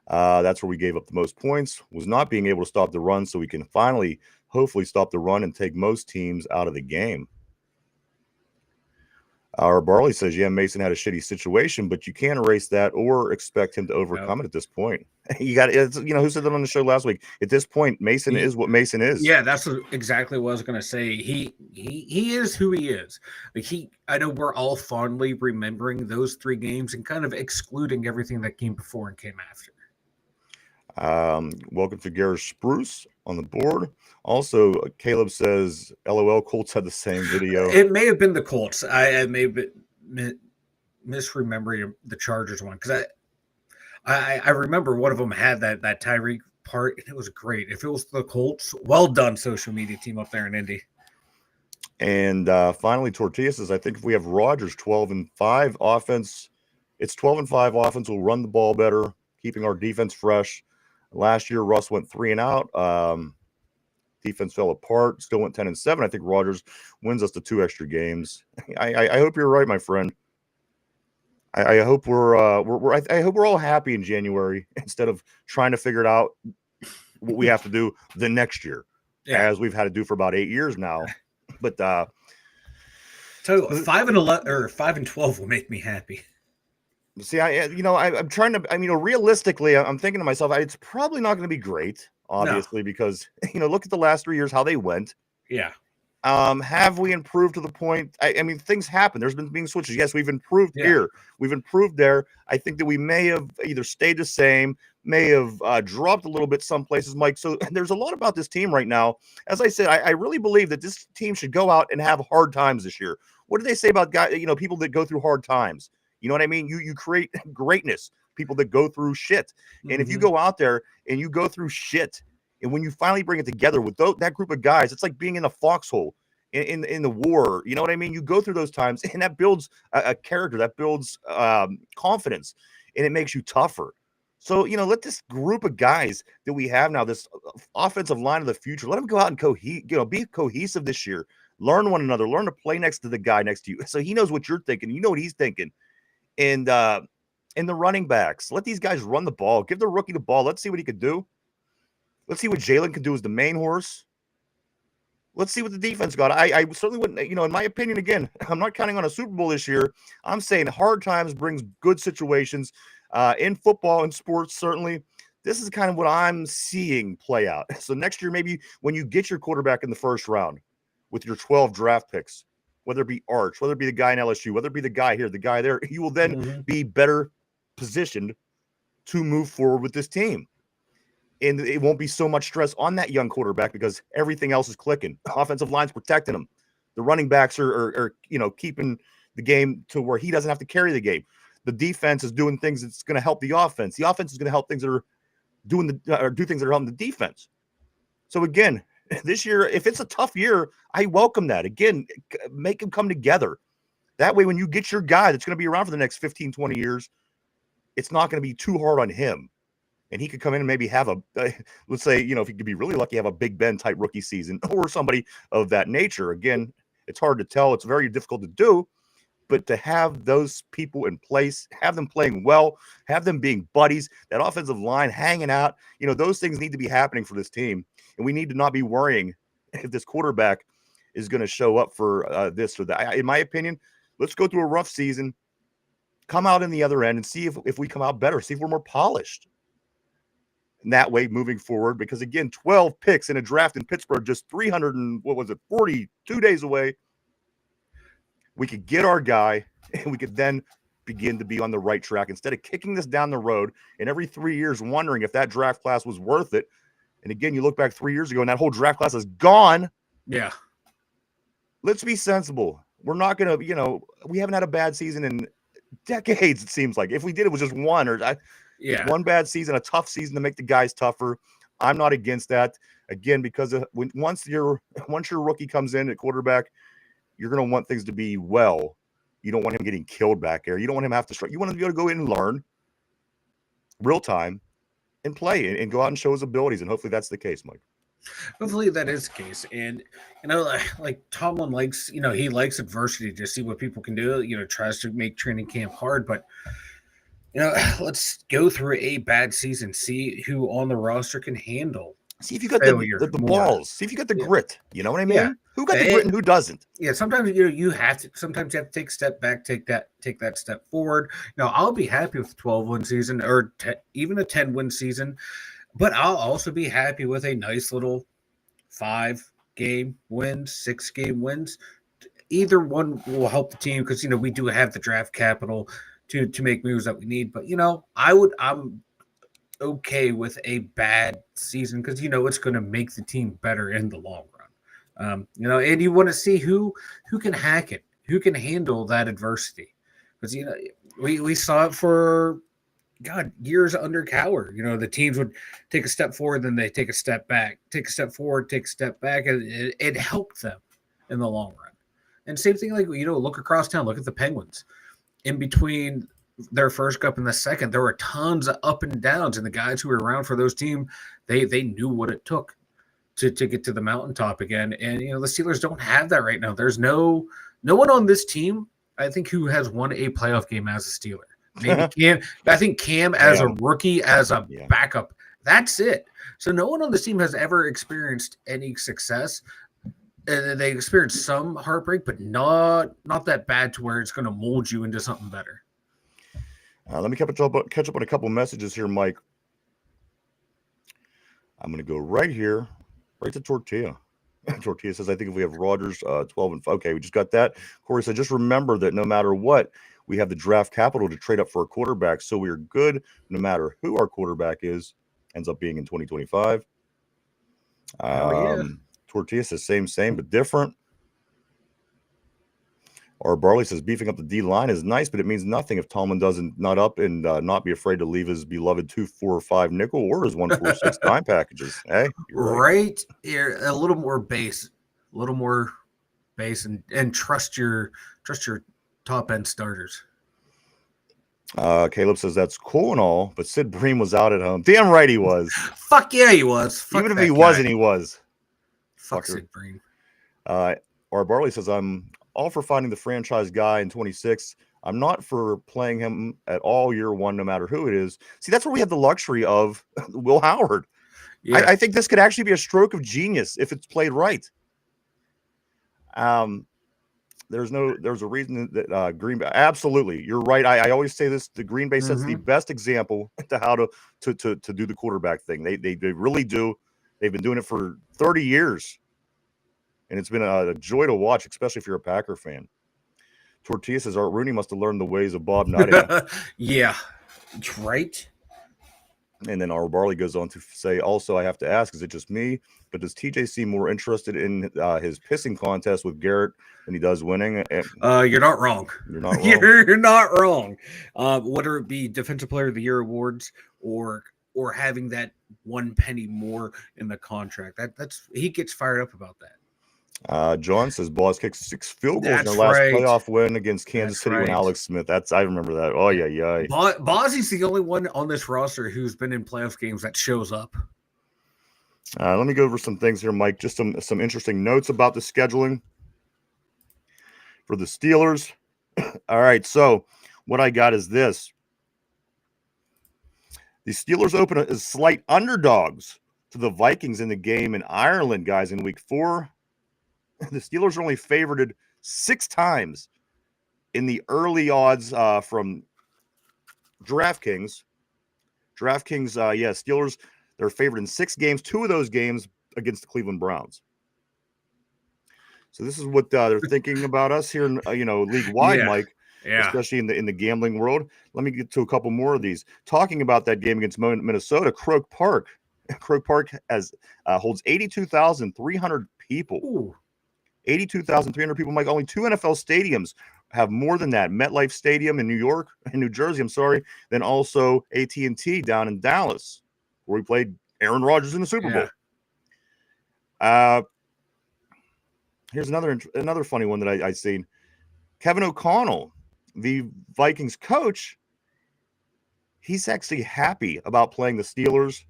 That's where we gave up the most points, was not being able to stop the run, so we can finally, hopefully, stop the run and take most teams out of the game. Our Barley says, yeah, Mason had a shitty situation, but you can't erase that or expect him to overcome it at this point. You got, who said that on the show last week? At this point, Mason is what Mason is. Yeah, that's exactly what I was going to say. He is who he is. Like I know we're all fondly remembering those 3 games and kind of excluding everything that came before and came after. Welcome to Garrett Spruce on the board. Also, Caleb says, LOL, Colts had the same video. It may have been the Colts. I may have been misremembering the Chargers one because I remember one of them had that Tyreek part, and it was great. If it was the Colts, well done, social media team up there in Indy. And finally, Tortilla says, I think if we have Rodgers 12-5 offense, it's 12-5 offense will run the ball better, keeping our defense fresh. Last year, Russ went 3 and out. Defense fell apart. Still went 10-7. I think Rodgers wins us the 2 extra games. I hope you're right, my friend. I hope I hope we're all happy in January instead of trying to figure it out what we have to do the next year, as we've had to do for about 8 years now. But tell you what, 5-11 or 5-12 will make me happy. See, I'm trying to, realistically, I'm thinking to myself, it's probably not going to be great, obviously, because, look at the last 3 years, how they went. Yeah. Have we improved to the point? Things happen. There's been being switches. Yes, we've improved here. We've improved there. I think that we may have either stayed the same, may have dropped a little bit some places, Mike. So there's a lot about this team right now. As I said, I really believe that this team should go out and have hard times this year. What do they say about guys, people that go through hard times? You know what I mean? You create greatness, people that go through shit. And if you go out there and you go through shit, and when you finally bring it together with that group of guys, it's like being in a foxhole in the war. You know what I mean? You go through those times, and that builds a character, that builds confidence, and it makes you tougher. So, let this group of guys that we have now, this offensive line of the future, let them go out and be cohesive this year. Learn one another. Learn to play next to the guy next to you, so he knows what you're thinking. You know what he's thinking. And the running backs, let these guys run the ball. Give the rookie the ball. Let's see what he could do. Let's see what Jalen can do as the main horse. Let's see what the defense got. I certainly wouldn't, in my opinion, again, I'm not counting on a Super Bowl this year. I'm saying hard times brings good situations in football and sports, certainly. This is kind of what I'm seeing play out. So next year, maybe when you get your quarterback in the first round with your 12 draft picks, whether it be Arch, whether it be the guy in LSU, whether it be the guy here, the guy there, you will then be better positioned to move forward with this team. And it won't be so much stress on that young quarterback because everything else is clicking. Offensive line's protecting him. The running backs are keeping the game to where he doesn't have to carry the game. The defense is doing things that's going to help the offense. The offense is going to help things that are do things that are helping the defense. So again, this year, if it's a tough year, I welcome that. Again, make them come together. That way, when you get your guy that's going to be around for the next 15, 20 years, it's not going to be too hard on him. And he could come in and maybe have let's say, if he could be really lucky, have a Big Ben type rookie season or somebody of that nature. Again, it's hard to tell. It's very difficult to do. But to have those people in place, have them playing well, have them being buddies, that offensive line hanging out, those things need to be happening for this team. And we need to not be worrying if this quarterback is going to show up for this or that. In my opinion, let's go through a rough season, come out in the other end and see if we come out better, see if we're more polished. And that way moving forward, because again, 12 picks in a draft in Pittsburgh, just 42 days away. We could get our guy and we could then begin to be on the right track instead of kicking this down the road and every 3 years wondering if that draft class was worth it. And again, you look back 3 years ago and that whole draft class is gone. Yeah. Let's be sensible. We're not going to, we haven't had a bad season in decades, it seems like. If we did, it was just one one bad season, a tough season to make the guys tougher. I'm not against that. Again, because once your rookie comes in at quarterback, you're going to want things to be well. You don't want him getting killed back there. You don't want him to have to strike. You want him to be able to go in and learn real time and play and go out and show his abilities. And hopefully that's the case, Mike. Hopefully that is the case. And like Tomlin likes, he likes adversity to see what people can do. Tries to make training camp hard, but let's go through a bad season, see who on the roster can handle See if you got failure the more. balls. See if you got the Yeah. grit. You know what I mean? Yeah. Who got the grit and who doesn't? Yeah, sometimes you have to. Sometimes you have to take a step back, take that step forward. I'll be happy with a 12-win season or even a 10-win season, but I'll also be happy with a nice little 5-game wins, 6-game wins. Either one will help the team because we do have the draft capital to make moves that we need. But I'm okay with a bad season because it's going to make the team better in the long run. And you want to see who can hack it, who can handle that adversity, because we saw it for years under Cowher. The teams would take a step forward, then they take a step back, take a step forward, take a step back, and it helped them in the long run. And same thing, like look across town, look at the Penguins. In between their first cup and the second, there were tons of up and downs, and the guys who were around for those teams, they knew what it took to get to the mountaintop again. And the Steelers don't have that right now. There's no one on this team, I think, who has won a playoff game as a Steeler. Maybe Cam. I think Cam as a rookie, as a backup. That's it. So no one on this team has ever experienced any success. And they experienced some heartbreak, but not that bad to where it's going to mold you into something better. Let me catch up on a couple messages here, Mike. I'm going to go right here. Right to Tortilla. Tortilla says, I think if we have Rodgers 12-5. Okay, we just got that. Corey said, just remember that no matter what, we have the draft capital to trade up for a quarterback, so we are good no matter who our quarterback is, ends up being in 2025. Tortilla says, same, but different. Or Barley says, beefing up the D-line is nice, but it means nothing if Tomlin doesn't not up and not be afraid to leave his beloved 2, 4, 5 nickel or his 1, 4, 6 dime packages. Hey, you're right here, a little more base, and trust your top end starters. Caleb says that's cool and all, but Sid Bream was out at home. Damn right he was. Fuck yeah, he was. Fuck even if he wasn't, he was. Fuck Sid Bream. Or Barley says, I'm all for finding the franchise guy in 26. I'm not for playing him at all year one, no matter who it is. See, that's where we have the luxury of Will Howard. Yeah. I think this could actually be a stroke of genius if it's played right. There's a reason that Green Bay. Absolutely, you're right. I always say this: the Green Bay sets the best example to how to do the quarterback thing. They really do. They've been doing it for 30 years. And it's been a joy to watch, especially if you're a Packer fan. Tortilla says Art Rooney must have learned the ways of Bob Nutting. Yeah, right. And then our Barley goes on to say, also, I have to ask, is it just me? But does TJ seem more interested in his pissing contest with Garrett than he does winning? You're not wrong. You're not wrong. You're not wrong. Whether it be Defensive Player of the Year awards or having that one penny more in the contract, that's he gets fired up about that. John says Boss kicked 6 field goals in their last playoff win against Kansas City when Alex Smith. I remember that. Oh yeah. Bozzy's the only one on this roster who's been in playoff games that shows up. Let me go over some things here, Mike. Just some interesting notes about the scheduling for the Steelers. All right, so what I got is this. The Steelers open as slight underdogs to the Vikings in the game in Ireland, guys, in week 4. The Steelers are only favored 6 times in the early odds from DraftKings. Steelers, they're favored in 6 games, 2 of those games against the Cleveland Browns. So this is what they're thinking about us here, league-wide, Mike, especially in the gambling world. Let me get to a couple more of these. Talking about that game against Minnesota, Croke Park holds 82,300 people. Ooh. 82,300 people, Mike. Only 2 NFL stadiums have more than that. MetLife Stadium in New Jersey, then also AT&T down in Dallas, where we played Aaron Rodgers in the Super Bowl. Here's another funny one that I seen. Kevin O'Connell, the Vikings coach, he's actually happy about playing the Steelers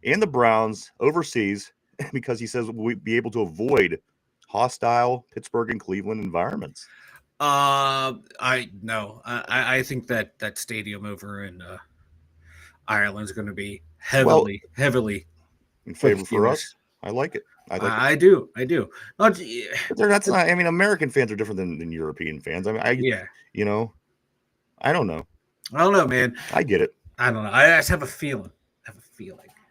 and the Browns overseas because he says we'd be able to avoid hostile Pittsburgh and Cleveland environments. I no, I think that stadium over in Ireland's going to be heavily In favor for Steelers. us. I like it. I do. Not, But that's not. I mean, American fans are different than European fans. I mean, yeah. you know, I don't know. I don't know, man. I get it. I don't know. I just have a feeling.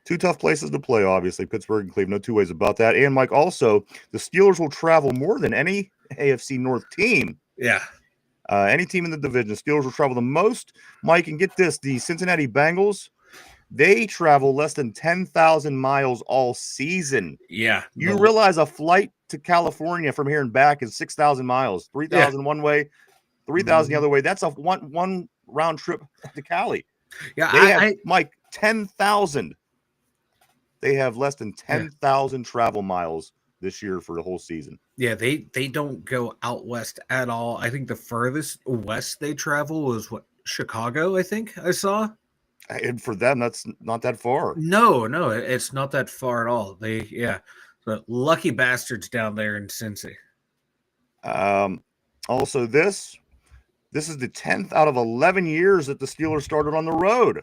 Two tough places to play, obviously, Pittsburgh and Cleveland. No two ways about that. And Mike, also, the Steelers will travel more than any AFC North team. Yeah. Any team in the division, the Steelers will travel the most. Mike, and get this: the Cincinnati Bengals, they travel less than 10,000 miles all season. Yeah. You realize a flight to California from here and back is 6,000 miles, 3,000 one way, 3,000 the other way. That's a one round trip to Cali. Yeah, they have Mike 10,000. They have less than 10,000 travel miles this year for the whole season. Yeah, they don't go out west at all. I think the furthest west they travel was Chicago, I think I saw. And for them, that's not that far. No, it's not that far at all. The lucky bastards down there in Cincy. Also, this is the 10th out of 11 years that the Steelers started on the road.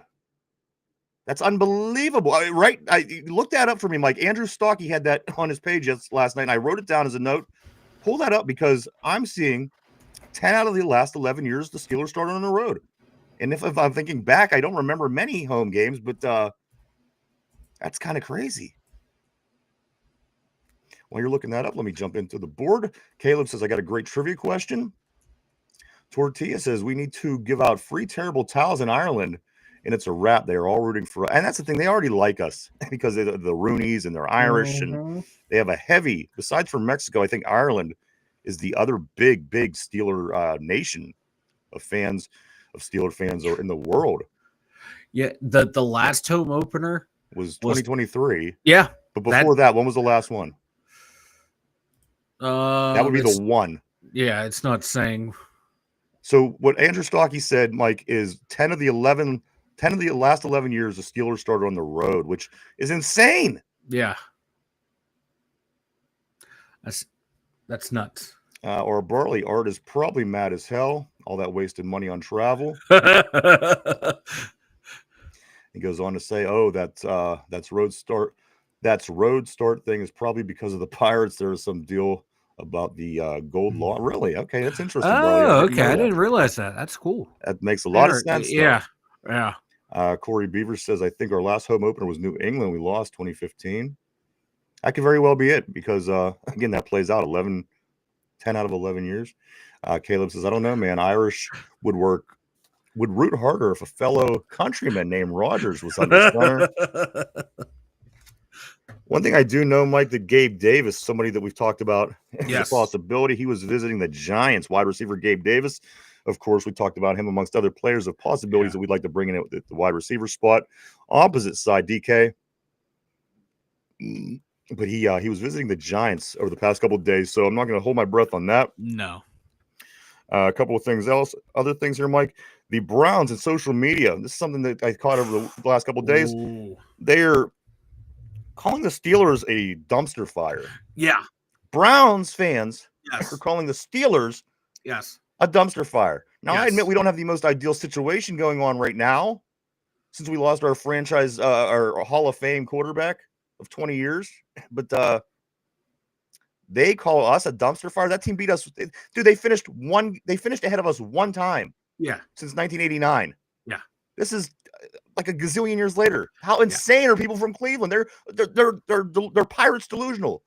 That's unbelievable, right? I looked that up for me, Mike. Andrew Stockey had that on his page last night, and I wrote it down as a note. Pull that up because I'm seeing 10 out of the last 11 years the Steelers started on the road. And if I'm thinking back, I don't remember many home games, but that's kind of crazy. While you're looking that up, let me jump into the board. Caleb says, I got a great trivia question. Tortilla says, we need to give out free terrible towels in Ireland. And it's a wrap. They are all rooting for us. And that's the thing. They already like us because they're the Roonies and they're Irish. And they have a heavy, besides from Mexico, I think Ireland is the other big Steeler nation of fans, of Steeler fans in the world. Yeah, the last home opener was 2023. Yeah. But before that, when was the last one? That would be the one. Yeah, it's not saying. So what Andrew Stockey said, Mike, is 10 of the last 11 years the Steelers started on the road, which is insane. Yeah. That's nuts. Or Barley Art is probably mad as hell. All that wasted money on travel. He goes on to say, "Oh, that's road start. That's road start thing is probably because of the Pirates. There was some deal about the gold law. Really? Okay, that's interesting. Oh, okay. I didn't realize that. That's cool. That makes a lot of sense. Yeah, though. Yeah. Corey Beaver says, I think our last home opener was New England. We lost 2015. That could very well be it because, again, that plays out 10 out of 11 years. Caleb says, I don't know, man. Irish would root harder if a fellow countryman named Rogers was under center. One thing I do know, Mike, that Gabe Davis, somebody that we've talked about as a possibility, he was visiting the Giants. Wide receiver Gabe Davis. Of course, we talked about him amongst other players of possibilities that we'd like to bring in at the wide receiver spot. Opposite side, DK. But he was visiting the Giants over the past couple of days, so I'm not going to hold my breath on that. No. A couple of things else. Other things here, Mike. The Browns and social media. This is something that I caught over the last couple of days. Ooh. They're calling the Steelers a dumpster fire. Yeah. Browns fans are calling the Steelers a dumpster fire. Now, I admit we don't have the most ideal situation going on right now since we lost our franchise, our Hall of Fame quarterback of 20 years. But they call us a dumpster fire. That team beat us. Dude, they finished ahead of us one time. Yeah. Since 1989. Yeah. This is like a gazillion years later. How insane are people from Cleveland? They're Pirates delusional.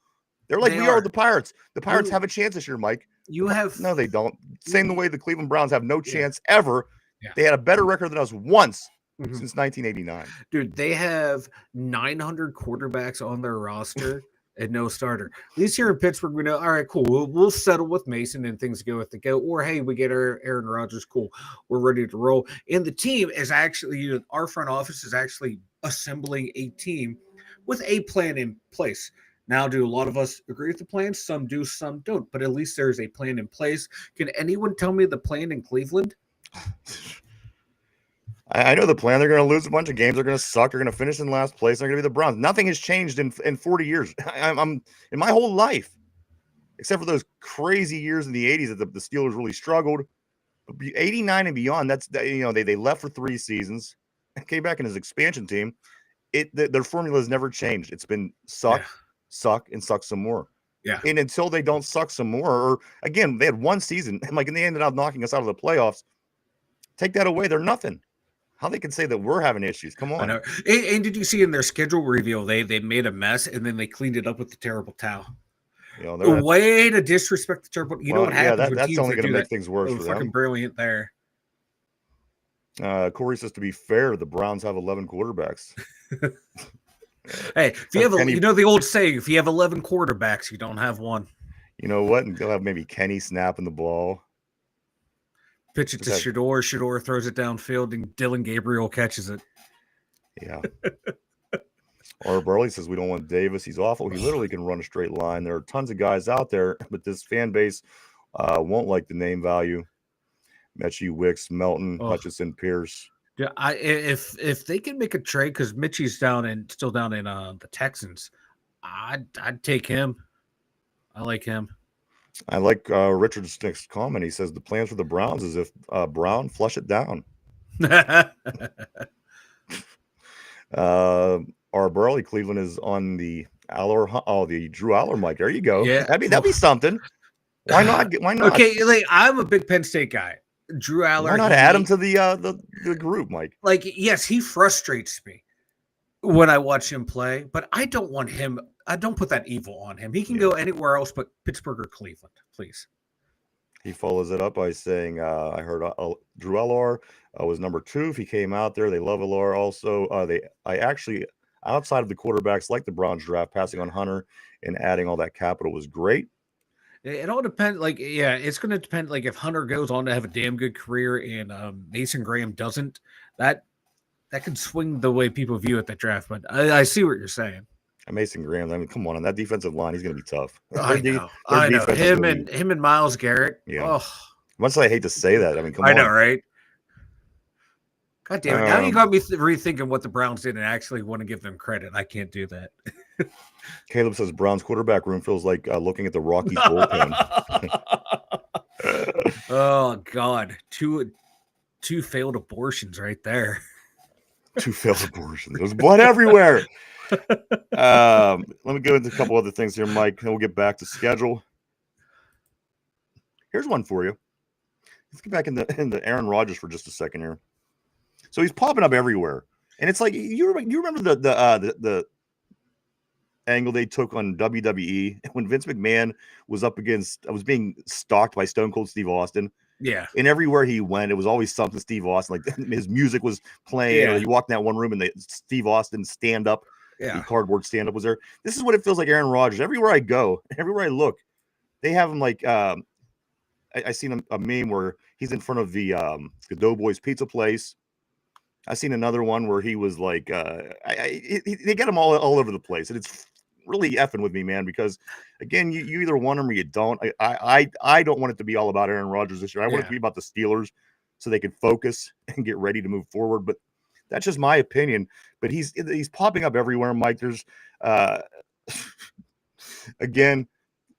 They're like, we are the Pirates. The Pirates have a chance this year, Mike. No, they don't. Same the way the Cleveland Browns have no chance ever. Yeah. They had a better record than us once since 1989. Dude, they have 900 quarterbacks on their roster and no starter. At least here in Pittsburgh, we know, all right, cool. We'll settle with Mason and things go with the go. Or, hey, we get our Aaron Rodgers, cool. We're ready to roll. And the team is actually, our front office is actually assembling a team with a plan in place. Now, do a lot of us agree with the plan? Some do, some don't. But at least there's a plan in place. Can anyone tell me the plan in Cleveland? I know the plan. They're going to lose a bunch of games. They're going to suck. They're going to finish in last place. They're going to be the Browns. Nothing has changed in 40 years. I'm in my whole life, except for those crazy years in the 80s that the Steelers really struggled. But 89 and beyond, they left for 3 seasons, came back in his expansion team. Their formula has never changed. It's been suck, and suck some more. Yeah. And until they don't suck some more, or again, they had 1 season, and and they ended up knocking us out of the playoffs. Take that away, they're nothing. How they can say that we're having issues? Come on. I know. And did you see in their schedule reveal they made a mess and then they cleaned it up with the terrible towel? Way to disrespect the terrible. You know what happens when that's teams only going to make that? things worse for fucking them. Brilliant there. Corey says, to be fair, the Browns have 11 quarterbacks. Hey, if you have the old saying, if you have 11 quarterbacks, you don't have one. You know what? And they'll have maybe Kenny snapping the ball. Pitch it to Shador. Shador throws it downfield, and Dylan Gabriel catches it. Yeah. Or Burley says, we don't want Davis. He's awful. He literally can run a straight line. There are tons of guys out there, but this fan base won't like the name value. Mechie, Wicks, Melton, Hutchinson, Pierce. Yeah, if they can make a trade, because Mitchie's still down in the Texans, I'd take him. I like him. I like Richard's next comment. He says the plans for the Browns is if Brown flush it down. Our Burley, Cleveland is on the the Drew Aller mic. There you go. Yeah, that'd be something. Why not? Why not? Okay, I'm a big Penn State guy. Drew Aller. Why not add him to the group, Mike? Yes, he frustrates me when I watch him play, but I don't want him. I don't put that evil on him. He can go anywhere else but Pittsburgh or Cleveland, please. He follows it up by saying, I heard Drew Aller was number 2 if he came out there. They love Aller also. I actually, outside of the quarterbacks, like the Browns draft, passing on Hunter and adding all that capital was great. It all depends. It's going to depend. If Hunter goes on to have a damn good career and Mason Graham doesn't, that could swing the way people view it, that draft. But I see what you're saying. Mason Graham, I mean, come on that defensive line, he's going to be tough. I know. Him and Myles Garrett. Yeah. Much I hate to say that. I mean, come on. I know, right? God damn it! Now you got me rethinking what the Browns did and actually want to give them credit. I can't do that. Caleb says Browns quarterback room feels like looking at the Rockies bullpen. Oh God, two failed abortions right there. 2 failed abortions. There's blood everywhere. Let me go into a couple other things here, Mike, and we'll get back to schedule. Here's one for you. Let's get back into Aaron Rodgers for just a second here. So he's popping up everywhere, and it's like you remember the angle they took on WWE when Vince McMahon was being stalked by Stone Cold Steve Austin. Yeah. And everywhere he went, it was always something Steve Austin. Like his music was playing, or you walked in that one room and the Steve Austin stand-up, the cardboard stand-up was there. This is what it feels like Aaron Rodgers. Everywhere I go, everywhere I look, they have him like I seen a meme where he's in front of the Doughboys pizza place. I seen another one where he was like they get him all over the place, and it's really effing with me, man, because again, you either want him or you don't. I don't want it to be all about Aaron Rodgers this year. I want it to be about the Steelers so they can focus and get ready to move forward. But that's just my opinion. But he's popping up everywhere, Mike. There's again,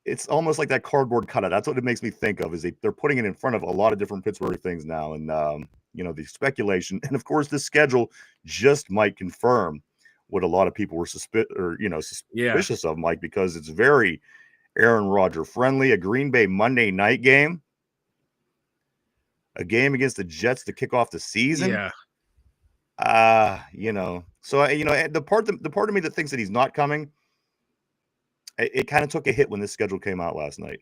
it's almost like that cardboard cutout. That's what it makes me think of, is they're putting it in front of a lot of different Pittsburgh things now. And the speculation, and of course the schedule just might confirm what a lot of people were suspicious of, Mike, because it's very Aaron Rodgers friendly. A Green Bay Monday night game, a game against the Jets to kick off the season. Yeah. So the part of me that thinks that he's not coming, it kind of took a hit when this schedule came out last night.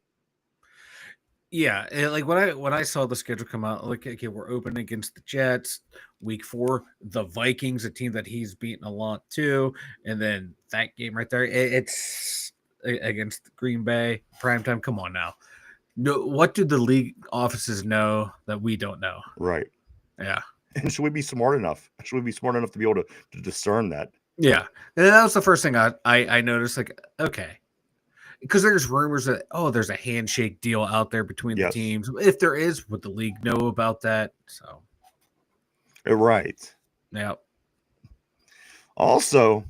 Yeah, like when I saw the schedule come out, like, okay, we're open against the Jets, week 4, the Vikings, a team that he's beaten a lot too, and then that game right there, it's against Green Bay, primetime. Come on now. No, what do the league offices know that we don't know? Right. Yeah. And should we be smart enough? Should we be smart enough to be able to discern that? Yeah. And that was the first thing I noticed, like, okay. Because there's rumors that, there's a handshake deal out there between the teams. If there is, would the league know about that? So, Right. Yeah. Also,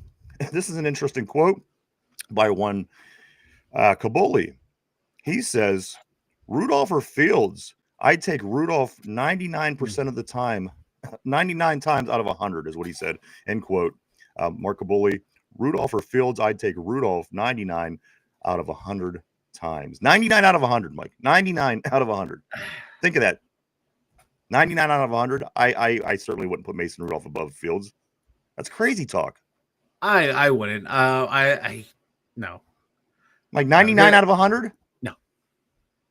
this is an interesting quote by one Kaboli. He says, Rudolph or Fields, I take Rudolph 99% of the time. 99 times out of 100 is what he said, end quote. Mark Kaboli, Rudolph or Fields, I'd take Rudolph 99 out of 100 times. 99 out of 100, Mike. 99 out of 100. Think of that. 99 out of 100. I certainly wouldn't put Mason Rudolph above Fields. That's crazy talk. I wouldn't. I no. Like 99 out of 100? No.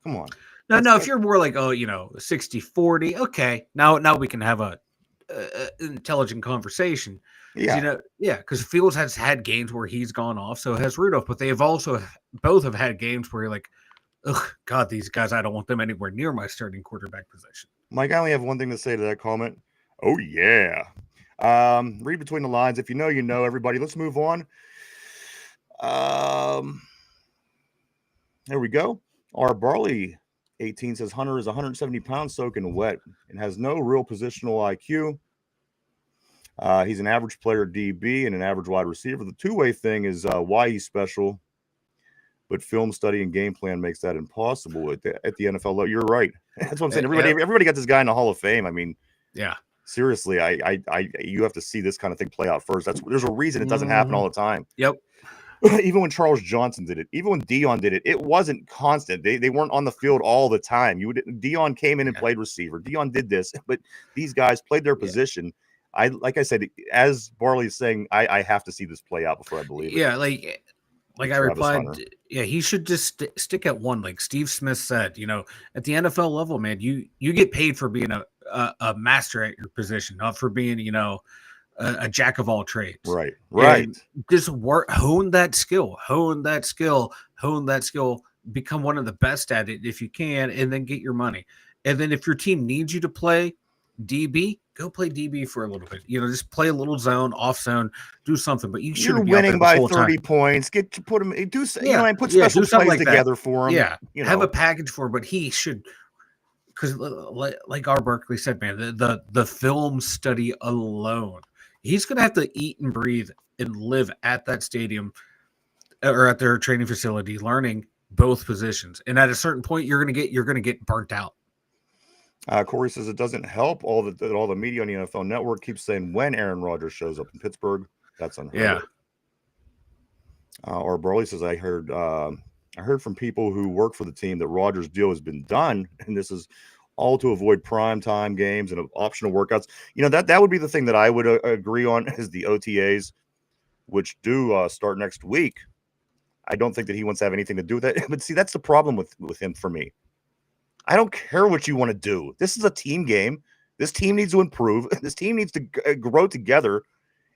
Come on. No, if you're more like, 60-40, okay. Now we can have a intelligent conversation. Yeah. Because Fields has had games where he's gone off, so has Rudolph, but they have also both have had games where you're like, ugh, God, these guys, I don't want them anywhere near my starting quarterback position. Mike, I only have one thing to say to that comment. Oh, yeah. Read between the lines. If you know, you know, everybody. Let's move on. There we go. Our Barley 18 says Hunter is 170 pounds soaking wet and has no real positional IQ. He's an average player DB and an average wide receiver. The two-way thing is why he's special, but film study and game plan makes that impossible at the NFL level. You're right. That's what I'm saying. Everybody got this guy in the Hall of Fame. I mean, yeah. Seriously, you have to see this kind of thing play out first. There's a reason it doesn't happen all the time. Yep. Even when Charles Johnson did it, even when Dion did it wasn't constant. They weren't on the field all the time. Dion came in and played receiver. Dion did this, but these guys played their position. Like I said, as Barley's saying, I have to see this play out before I believe it. Yeah, like I replied, he should just stick at one. Like Steve Smith said, at the NFL level, man, you get paid for being a master at your position, not for being, a jack of all trades. Right. And just hone that skill, become one of the best at it if you can, and then get your money. And then if your team needs you to play DB, go play DB for a little bit. Just play a little zone, off zone, do something. But you're winning by 30 points. Put them put special plays together for him. Yeah, have a package for him. But he should, because like our Berkeley said, man, the film study alone, he's gonna have to eat and breathe and live at that stadium or at their training facility, learning both positions. And at a certain point, you're gonna get burnt out. Corey says it doesn't help all the media on the NFL Network keeps saying when Aaron Rodgers shows up in Pittsburgh. That's unheard of. Or Burley says I heard from people who work for the team that Rodgers' deal has been done, and this is all to avoid primetime games and optional workouts. That would be the thing that I would agree on is the OTAs, which do start next week. I don't think that he wants to have anything to do with that. But see, that's the problem with him for me. I don't care what you want to do. This is a team game. This team needs to improve. This team needs to grow together.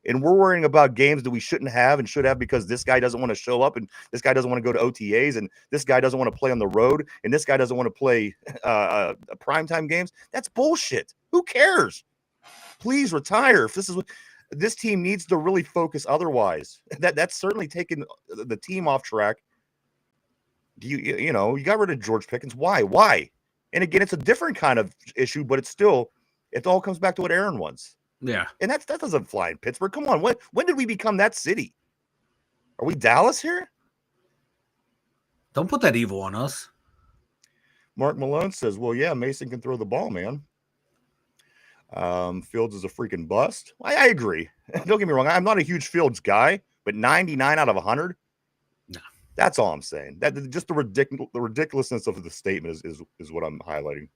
And we're worrying about games that we shouldn't have and should have because this guy doesn't want to show up and this guy doesn't want to go to OTAs and this guy doesn't want to play on the road and this guy doesn't want to play primetime games. That's bullshit. Who cares? Please retire. If this is what this team needs to really focus otherwise. That's certainly taken the team off track. You got rid of George Pickens. Why? And again, it's a different kind of issue, but it all comes back to what Aaron wants. Yeah. And that doesn't fly in Pittsburgh. Come on. When did we become that city? Are we Dallas here? Don't put that evil on us. Mark Malone says, well, yeah, Mason can throw the ball, man. Fields is a freaking bust. I agree. Don't get me wrong. I'm not a huge Fields guy, but 99 out of 100? No. That's all I'm saying. That just the ridiculousness of the statement is what I'm highlighting.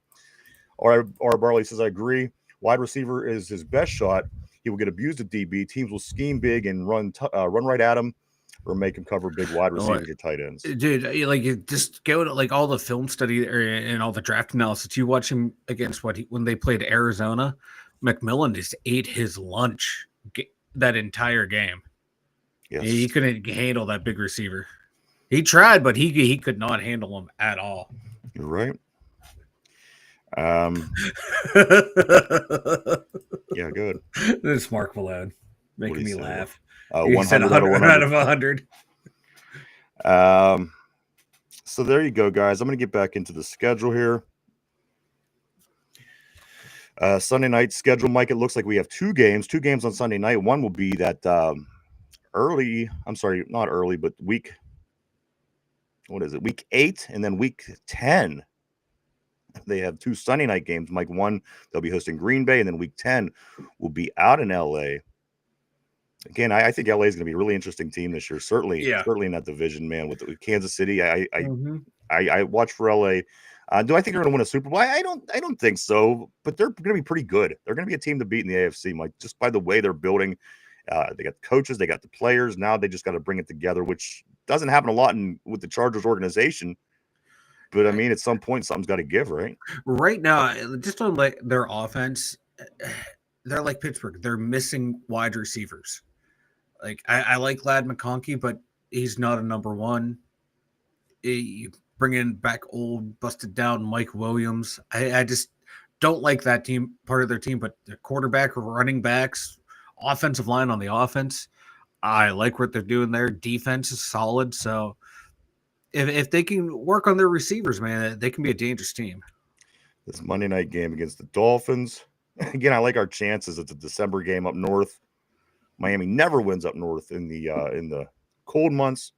Or Barley says, I agree. Wide receiver is his best shot. He will get abused at DB. Teams will scheme big and run right at him or make him cover big wide receivers or tight ends. Dude, you just go to all the film study and all the draft analysis. You watch him against when they played Arizona, McMillan just ate his lunch that entire game. Yes. He couldn't handle that big receiver. He tried, but he could not handle him at all. You're right. Yeah, good. This is Mark Malone making me laugh. 100 out of 100. So there you go, guys. I'm going to get back into the schedule here. Sunday night schedule, Mike. It looks like we have two games on Sunday night. One will be that early. I'm sorry, not early, but week. What is it? Week 8, and then week 10. They have two Sunday night games. Mike, one they'll be hosting Green Bay, and then week 10 will be out in LA. Again, I think LA is going to be a really interesting team this year. Certainly in that division, man. With Kansas City, I watch for LA. Do I think they're going to win a Super Bowl? I don't think so. But they're going to be pretty good. They're going to be a team to beat in the AFC, Mike, just by the way they're building. They got the coaches, they got the players. Now they just got to bring it together, which doesn't happen a lot with the Chargers organization. But I mean, at some point, something's got to give, right? Right now, just on like their offense, they're like Pittsburgh. They're missing wide receivers. Like I like Lad McConkey, but he's not a number one. You bring in back old, busted down Mike Williams. I just don't like that team, part of their team. But their quarterback, running backs, offensive line on the offense, I like what they're doing there. Defense is solid, so if they can work on their receivers, man, they can be a dangerous team. This Monday night game against the Dolphins. Again, I like our chances. It's a December game up north. Miami never wins up north in the cold months.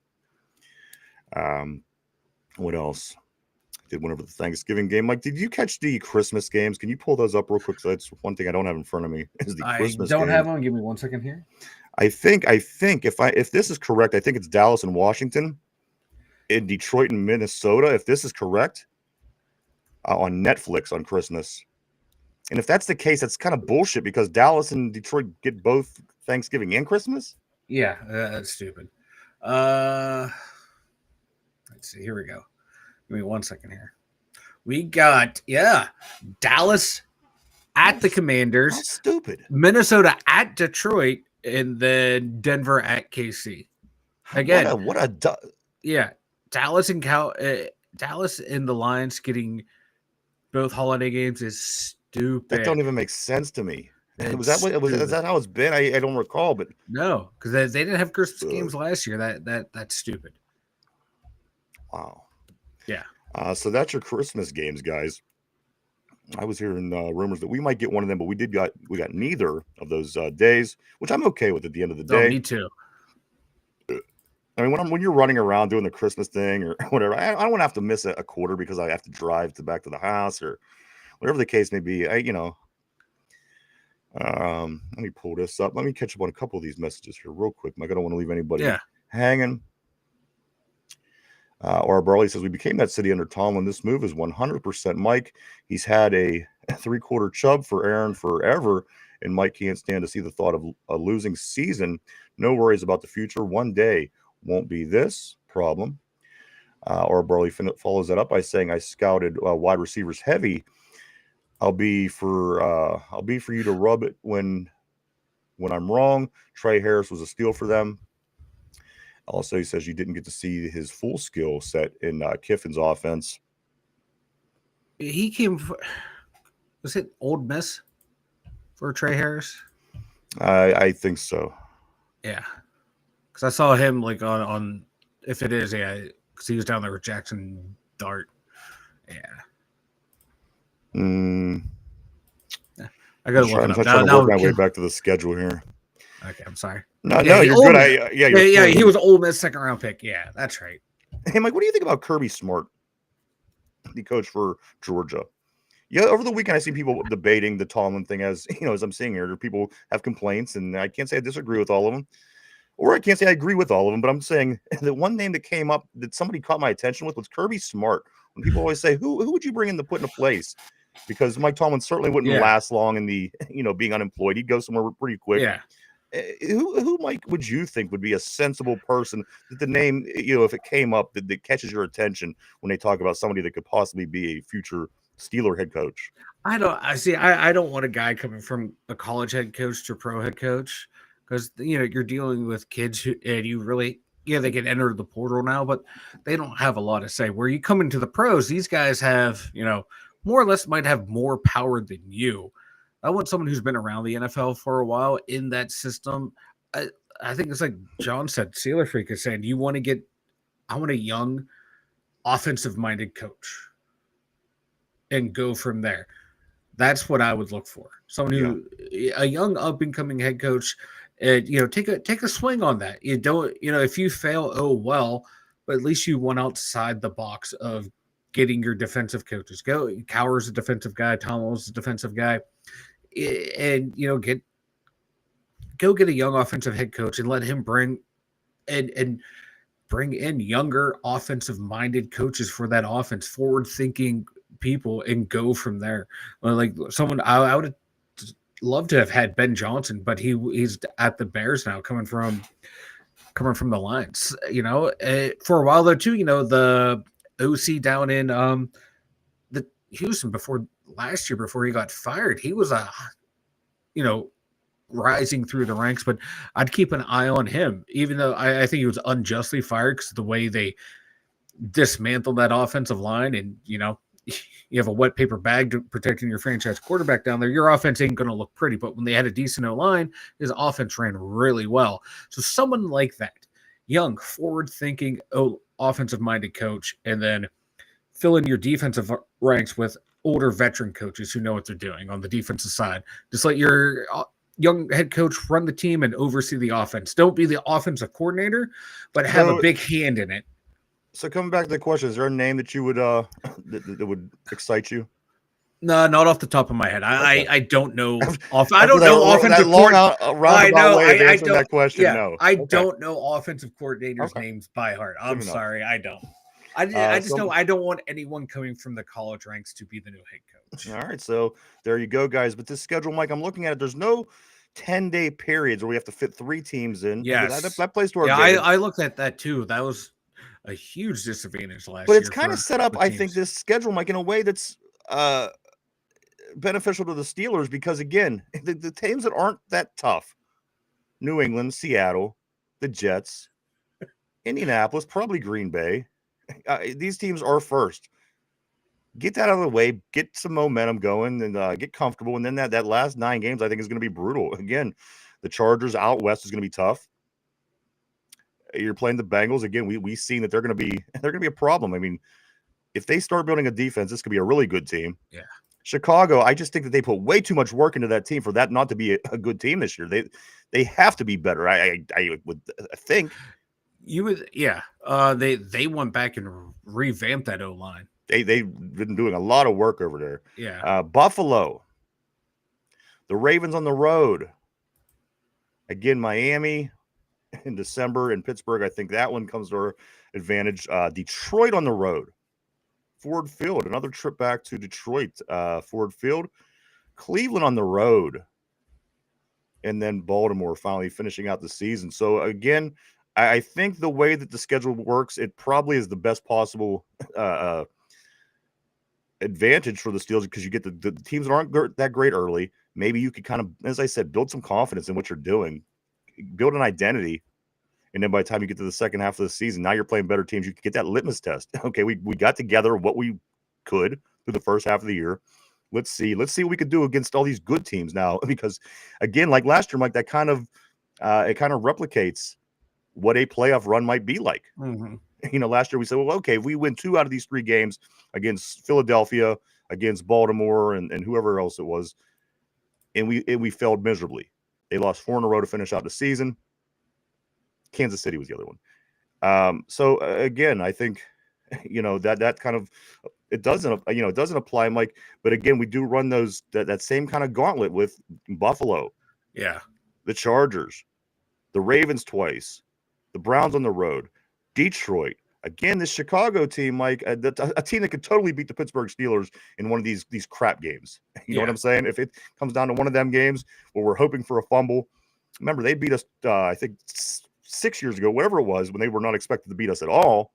What else? Did one over the Thanksgiving game. Mike, did you catch the Christmas games? Can you pull those up real quick? So that's one thing I don't have in front of me is the Christmas I don't game. have one. Give me 1 second here. I think if this is correct, I think it's Dallas and Washington, in Detroit and Minnesota. If this is correct, on Netflix on Christmas. And if that's the case, that's kind of bullshit because Dallas and Detroit get both Thanksgiving and Christmas. Yeah, that's stupid. Let's see. Here we go. Give me 1 second here. We got, Dallas at the Commanders. That's stupid. Minnesota at Detroit, and then Denver at KC. Again, Dallas and Dallas and the Lions getting both holiday games is stupid. That don't even make sense to me. Is that how it's been? I don't recall, but no, because they didn't have Christmas games last year. That's stupid. Wow. Yeah. So that's your Christmas games, guys. I was hearing rumors that we might get one of them, but we got neither of those days, which I'm okay with at the end of the day. Me too. I mean, when you're running around doing the Christmas thing or whatever, I don't want to have to miss a quarter because I have to drive back to the house or whatever the case may be. Let me pull this up. Let me catch up on a couple of these messages here real quick, Mike. I don't want to leave anybody hanging. Or Barley says, we became that city under Tomlin. This move is 100% Mike. He's had a 3/4 chub for Aaron forever, and Mike can't stand to see the thought of a losing season. No worries about the future. One day won't be this problem. Or Barley follows that up by saying, I scouted wide receivers heavy. I'll be for you to rub it when I'm wrong. Trey Harris was a steal for them. Also, he says you didn't get to see his full skill set in Kiffin's offense. He came was it Old Miss for Trey Harris? I think so. Yeah, because I saw him like on if it is, because he was down there with Jackson Dart. Yeah. I gotta look it up. I'm trying to work my way back to the schedule here. Okay, I'm sorry. No, you're good. He was Ole Miss second round pick. Yeah, that's right. Hey, Mike, what do you think about Kirby Smart, the coach for Georgia? Yeah, over the weekend I see people debating the Tomlin thing as I'm seeing here. People have complaints, and I can't say I disagree with all of them, or I can't say I agree with all of them. But I'm saying the one name that came up that somebody caught my attention with was Kirby Smart. When people always say, "Who would you bring in to put in a place?" Because Mike Tomlin certainly wouldn't last long in the being unemployed. He'd go somewhere pretty quick. Yeah. Who, Mike, would you think would be a sensible person that the name, if it came up, that catches your attention when they talk about somebody that could possibly be a future Steeler head coach? I don't want a guy coming from a college head coach to pro head coach because you're dealing with kids who, and you really they can enter the portal now, but they don't have a lot to say. Where you come into the pros, these guys have more or less might have more power than you. I want someone who's been around the NFL for a while in that system. I think it's like John said, Steeler Freak is saying, I want a young offensive-minded coach and go from there. That's what I would look for. Someone who, a young up and coming head coach, take a swing on that. You don't, if you fail, oh well, but at least you went outside the box of getting your defensive coaches. Cowher's a defensive guy, Tomlin's a defensive guy, and go get a young offensive head coach and let him and bring in younger offensive minded coaches for that offense, forward thinking people, and go from there. Like someone I would love to have had Ben Johnson, but he's at the Bears now, coming from the Lions. For a while though too. The OC down in the Houston before last year, before he got fired, he was rising through the ranks, but I'd keep an eye on him, even though I think he was unjustly fired because of the way they dismantled that offensive line. And, you have a wet paper bag protecting your franchise quarterback down there. Your offense ain't going to look pretty, but when they had a decent O-line, his offense ran really well. So someone like that, young, forward-thinking, offensive-minded coach, and then fill in your defensive ranks with older veteran coaches who know what they're doing on the defensive side. Just let your young head coach run the team and oversee the offense. Don't be the offensive coordinator, but have a big hand in it. So coming back to the question, is there a name that you would that would excite you? No, not off the top of my head. Okay. I don't know. I don't know offensive coordinators. I know. I don't. That question. Yeah, no, I don't know offensive coordinators' names by heart. I'm sorry, I don't. I just know I don't want anyone coming from the college ranks to be the new head coach. All right, so there you go, guys. But this schedule, Mike, I'm looking at it. There's no 10-day periods where we have to fit 3 teams in. Yes, that plays to our advantage. I looked at that too. That was a huge disadvantage last year. But it's kind of set up, I think, this schedule, Mike, in a way that's beneficial to the Steelers because, again, the teams that aren't that tough, New England, Seattle, the Jets, Indianapolis, probably Green Bay, these teams are first. Get that out of the way, get some momentum going, and get comfortable. And then that last 9 games, I think, is going to be brutal. Again, the Chargers out west is going to be tough. You're playing the Bengals again. We've seen that they're going to be a problem. I mean, if they start building a defense, this could be a really good team. Yeah. Chicago, I just think that they put way too much work into that team for that not to be a good team this year. They have to be better. I would think. You would, yeah. They went back and revamped that O-line. They've been doing a lot of work over there. Yeah. Buffalo, the Ravens on the road. Again, Miami in December, and Pittsburgh. I think that one comes to our advantage. Detroit on the road. Ford Field, another trip back to Detroit. Ford Field. Cleveland on the road. And then Baltimore finally finishing out the season. So, again, I think the way that the schedule works, it probably is the best possible advantage for the Steelers because you get the teams that aren't that great early. Maybe you could kind of, as I said, build some confidence in what you're doing, build an identity, and then by the time you get to the second half of the season, now you're playing better teams. You can get that litmus test. Okay, we got together what we could through the first half of the year. Let's see what we could do against all these good teams now. Because again, like last year, Mike, that kind of it kind of replicates what a playoff run might be like. Mm-hmm. Last year we said, well, okay, if we win 2 out of these 3 games against Philadelphia, against Baltimore, and whoever else it was, and we failed miserably. They lost 4 in a row to finish out the season. Kansas City was the other one. So again, I think that kind of it doesn't apply, Mike. But again, we do run that same kind of gauntlet with Buffalo, the Chargers, the Ravens twice, the Browns on the road, Detroit. Again, this Chicago team, Mike, a team that could totally beat the Pittsburgh Steelers in one of these crap games. You know what I'm saying? If it comes down to one of them games where we're hoping for a fumble, remember they beat us, I think 6 years ago, whatever it was, when they were not expected to beat us at all.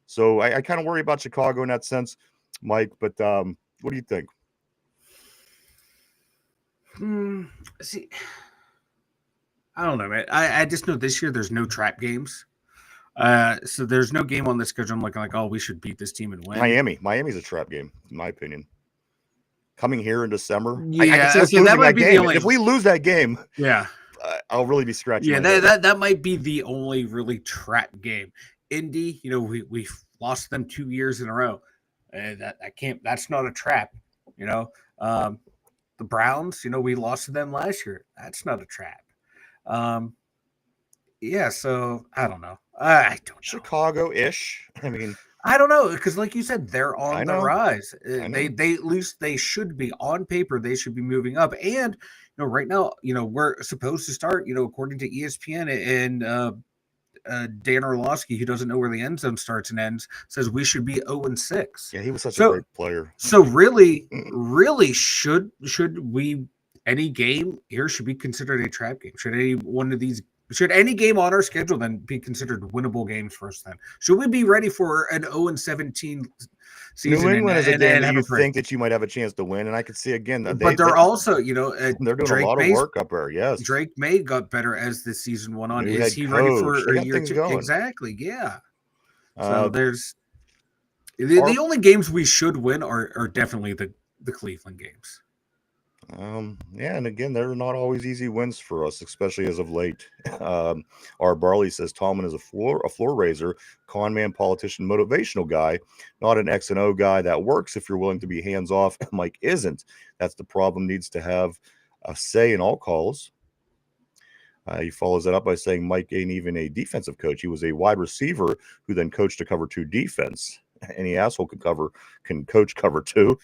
So I kind of worry about Chicago in that sense, Mike. But what do you think? See, I don't know, man. I just know this year there's no trap games. So there's no game on the schedule. I'm looking like, oh, we should beat this team and win. Miami's a trap game, in my opinion. Coming here in December, yeah, that might be the only. If we lose that game, yeah, I'll really be scratching. Yeah, that might be the only really trap game. Indy, we lost them 2 years in a row. That's not a trap. the Browns, we lost to them last year. That's not a trap. Yeah, so I don't know. I don't know. Chicago-ish. I mean, I don't know, because like you said, they're on I the know. rise. I know. They at least they should be on paper. They should be moving up. And right now, we're supposed to start. According to ESPN and Dan Orlovsky, who doesn't know where the end zone starts and ends, says we should be 0-6. Yeah, he was such a great player. So really, should we any game here should be considered a trap game? Should any game on our schedule then be considered winnable games for us then? Should we be ready for an 0-17 season? New England is a game that you break? think that you might have a chance to win, and I could see again that But they're also, they're doing Drake a lot May's, of work up there. Yes, Drake May got better as the season went on. New Is head he ready for coach. They a got year things two? going. Exactly, yeah. So there's Our- the only games we should win are definitely the Cleveland games. Yeah, and again, they're not always easy wins for us, especially as of late. Our Barley says Tallman is a floor raiser, con man, politician, motivational guy, not an X and O guy that works if you're willing to be hands off. Mike isn't. That's the problem. Needs to have a say in all calls. He follows that up by saying Mike ain't even a defensive coach. He was a wide receiver who then coached a cover 2 defense. Any asshole can coach cover 2.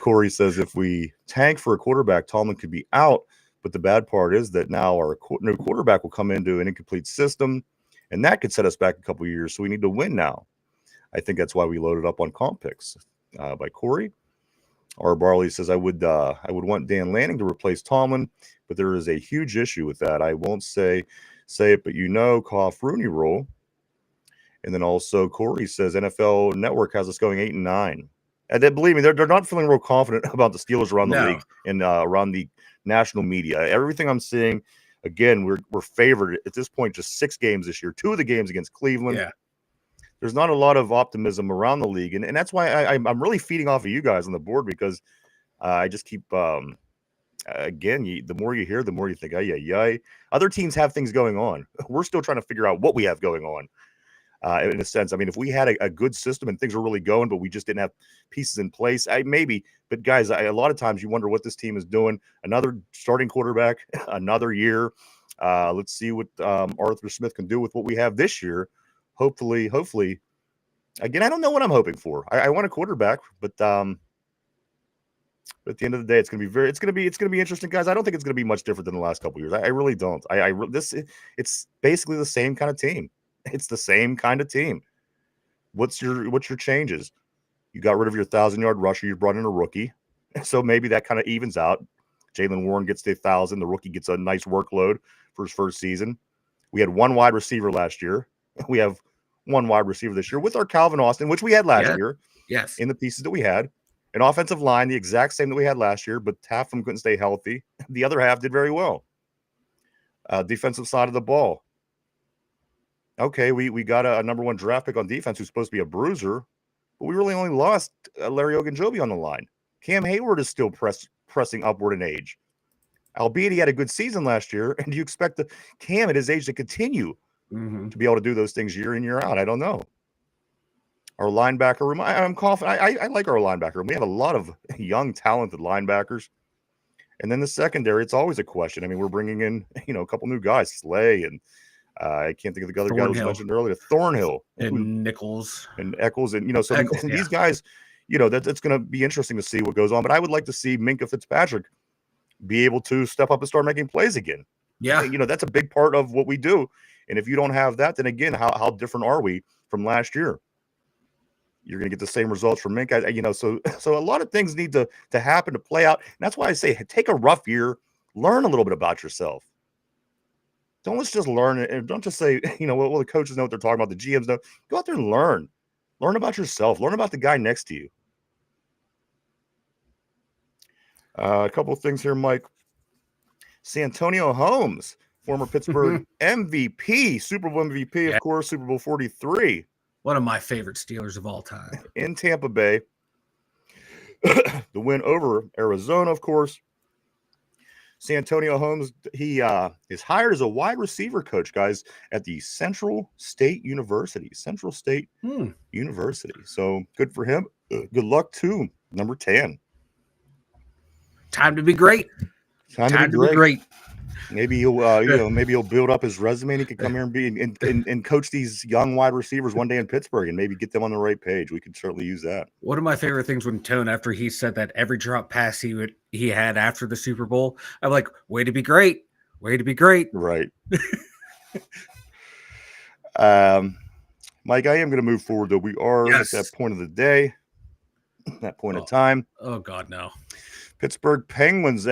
Corey says if we tank for a quarterback, Tallman could be out. But the bad part is that now our new quarterback will come into an incomplete system, and that could set us back a couple of years. So we need to win now. I think that's why we loaded up on comp picks by Corey. Our Barley says I would want Dan Lanning to replace Tallman, but there is a huge issue with that. I won't say it, but cough Rooney rule. And then also Corey says NFL Network has us going 8-9. And then, believe me, they're not feeling real confident about the Steelers around the league and around the national media. Everything I'm seeing, again, we're favored at this point. Just 6 games this year. 2 of the games against Cleveland. Yeah. There's not a lot of optimism around the league, and that's why I'm really feeding off of you guys on the board because I just keep again. The more you hear, the more you think, oh yeah. Other teams have things going on. We're still trying to figure out what we have going on. In a sense, I mean, if we had a good system and things were really going, but we just didn't have pieces in place, maybe. But guys, a lot of times you wonder what this team is doing. Another starting quarterback, another year. Let's see what Arthur Smith can do with what we have this year. Hopefully. Again, I don't know what I'm hoping for. I want a quarterback, but at the end of the day, it's going to be interesting, guys. I don't think it's going to be much different than the last couple of years. I really don't. It's basically the same kind of team. It's the same kind of team. What's your changes? You got rid of your 1,000-yard rusher. You brought in a rookie, so maybe that kind of evens out. Jalen Warren gets to 1,000. The rookie gets a nice workload for his first season. We had 1 wide receiver last year. We have 1 wide receiver this year with our Calvin Austin, which we had last year. Yes, in the pieces that we had. An offensive line, the exact same that we had last year, but half of them couldn't stay healthy. The other half did very well. Defensive side of the ball. Okay, we got a number 1 draft pick on defense who's supposed to be a bruiser, but we really only lost Larry Ogunjobi on the line. Cam Hayward is still pressing upward in age. Albeit he had a good season last year, and do you expect Cam at his age to continue to be able to do those things year in, year out? I don't know. Our linebacker room, I'm confident. I like our linebacker room. We have a lot of young, talented linebackers. And then the secondary, it's always a question. I mean, we're bringing in, a couple new guys, Slay, and I can't think of the other guy who was mentioned earlier, Thornhill. And Nichols. And Eccles. And, these guys, that's going to be interesting to see what goes on. But I would like to see Minkah Fitzpatrick be able to step up and start making plays again. Yeah. That's a big part of what we do. And if you don't have that, then again, how different are we from last year? You're going to get the same results from Minkah, so a lot of things need to happen to play out. And that's why I say take a rough year, learn a little bit about yourself. Let's just learn it. And don't just say, well, the coaches know what they're talking about. The GMs know. Go out there and learn. Learn about yourself. Learn about the guy next to you. A couple of things here, Mike. Santonio Holmes, former Pittsburgh MVP, Super Bowl MVP, of course, Super Bowl 43. One of my favorite Steelers of all time. In Tampa Bay. The win over Arizona, of course. Santonio Holmes, he is hired as a wide receiver coach, guys, at the Central State University. Central State University. So good for him. Good luck to number 10. Time to be great. Time Time to be great. Maybe he'll, maybe he'll build up his resume and he could come here and be and coach these young wide receivers one day in Pittsburgh and maybe get them on the right page. We could certainly use that. One of my favorite things when Tone, after he said that every drop pass he had after the Super Bowl, I'm like, way to be great. Way to be great. Right. Mike, I am going to move forward, though. We are at that point of the day, that point of time. Oh, God, no. Pittsburgh Penguins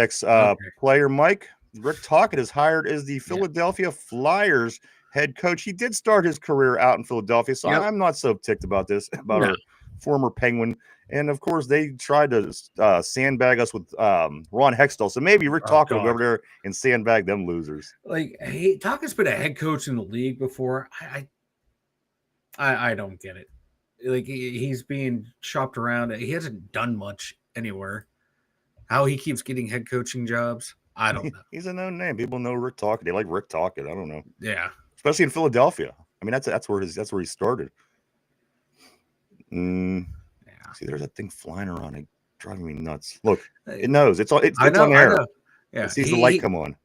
player Mike Rick Tocchet is hired as the Philadelphia Flyers head coach. He did start his career out in Philadelphia, so I'm not so ticked about this, about our former Penguin. And, of course, they tried to sandbag us with Ron Hextall. So maybe Rick Tocchet will go over there and sandbag them losers. Like, Tocchet's been a head coach in the league before. I don't get it. Like, he's being shopped around. He hasn't done much anywhere. How he keeps getting head coaching jobs, I don't know. He's a known name. People know Rick Tocchet. They like Rick Tocchet. I don't know. Yeah. Especially in Philadelphia. I mean, that's where he started. See, there's that thing flying around. It's driving me nuts. Look, it knows. It's on air. I know. Yeah. It sees the light come on.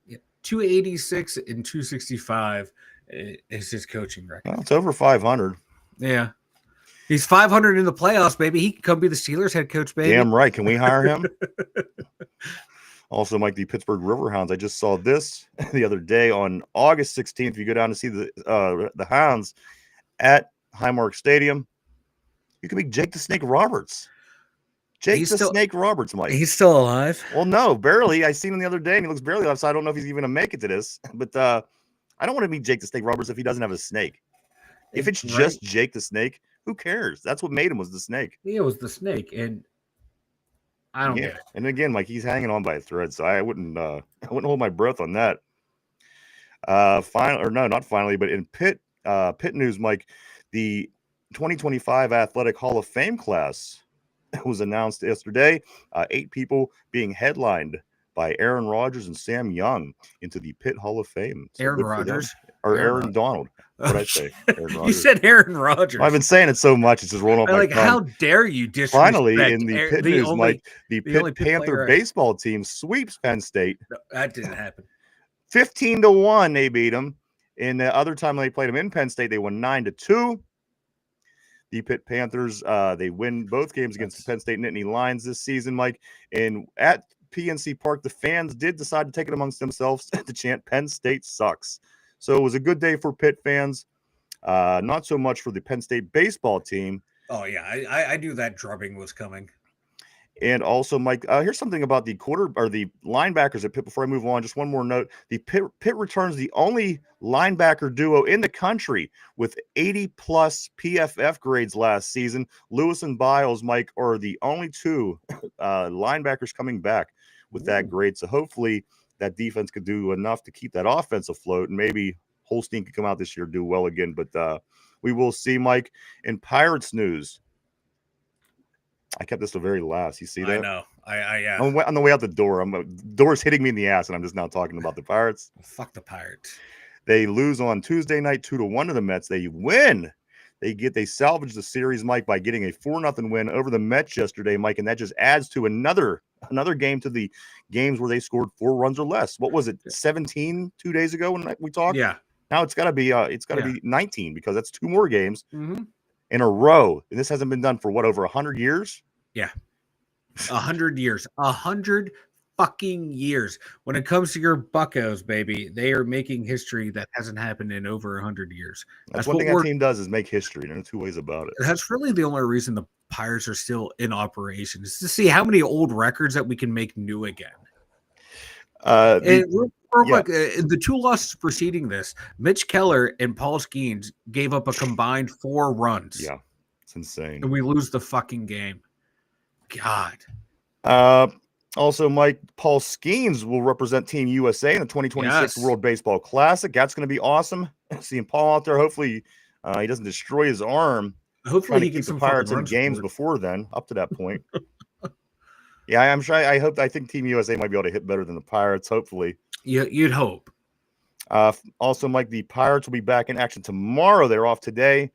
286 and 265 is his coaching record. Well, it's over 500. Yeah. He's 500 in the playoffs, baby. He can come be the Steelers head coach, baby. Damn right. Can we hire him? Also, Mike, the Pittsburgh Riverhounds. I just saw this the other day on August 16th. If you go down to see the Hounds at Highmark Stadium, you can meet Jake the Snake Roberts. Snake Roberts, Mike. He's still alive? Well, no, barely. I seen him the other day, and he looks barely alive, so I don't know if he's even going to make it to this. But I don't want to meet Jake the Snake Roberts if he doesn't have a snake. If it's just Jake the Snake, who cares? That's what made him, was the snake. Yeah, it was the snake, and I don't get it. And again, Mike, he's hanging on by a thread, so I wouldn't hold my breath on that. Not finally, but in Pitt news, Mike, the 2025 Athletic Hall of Fame class was announced yesterday. 8 people being headlined by Aaron Rodgers and Sam Young into the Pitt Hall of Fame. So Aaron Rodgers? Or Aaron Donald. What did I say? Aaron Rodgers. You said Aaron Rodgers. I've been saying it so much, it's just rolling off my tongue. How dare you disrespect Finally, in the Pitt news, Mike, the Pitt Panther baseball team sweeps Penn State. No, that didn't happen. 15-1, they beat them. And the other time they played them in Penn State, they won 9-2. The Pitt Panthers, they win both games against the Penn State Nittany Lions this season, Mike. And at PNC Park, the fans did decide to take it amongst themselves to chant Penn State sucks. So it was a good day for Pitt fans. Not so much for the Penn State baseball team. Oh, yeah. I knew that drubbing was coming. And also, Mike, here's something about the linebackers at Pitt before I move on. Just one more note. The Pitt returns the only linebacker duo in the country with 80-plus PFF grades last season. Lewis and Biles, Mike, are the only 2 linebackers coming back with that grade. So hopefully that defense could do enough to keep that offense afloat. And maybe Holstein could come out this year and do well again. But we will see, Mike. In Pirates news, I kept this to the very last. You see that? I know. Yeah. On the way out the door, door's hitting me in the ass, and I'm just now talking about the Pirates. Fuck the Pirates. They lose on Tuesday night 2-1 to the Mets. They win. They salvage the series, Mike, by getting a 4-0 win over the Mets yesterday, Mike, and that just adds to another game to the games where they scored 4 runs or less. What was it? 17 2 days ago when we talked? Yeah. Now it's got to be be 19 because that's 2 more games. Mm-hmm. In a row, and this hasn't been done for over 100 years. Yeah, 100 years, 100 fucking years. When it comes to your Buccos, baby, they are making history that hasn't happened in over 100 years. That's one thing our team does is make history. No 2 ways about it. That's really the only reason the Pirates are still in operation is to see how many old records that we can make new again. The 2 losses preceding this, Mitch Keller and Paul Skeens gave up a combined 4 runs. Yeah, it's insane. And we lose the fucking game. God. Also, Mike, Paul Skeens will represent Team USA in the 2026 World Baseball Classic. That's going to be awesome. Seeing Paul out there. Hopefully, he doesn't destroy his arm. Hopefully, he gets some Pirates in games before then. Up to that point. Yeah, I'm sure. I think Team USA might be able to hit better than the Pirates. Hopefully. Yeah, you'd hope. Also, Mike, the Pirates will be back in action tomorrow. They're off today.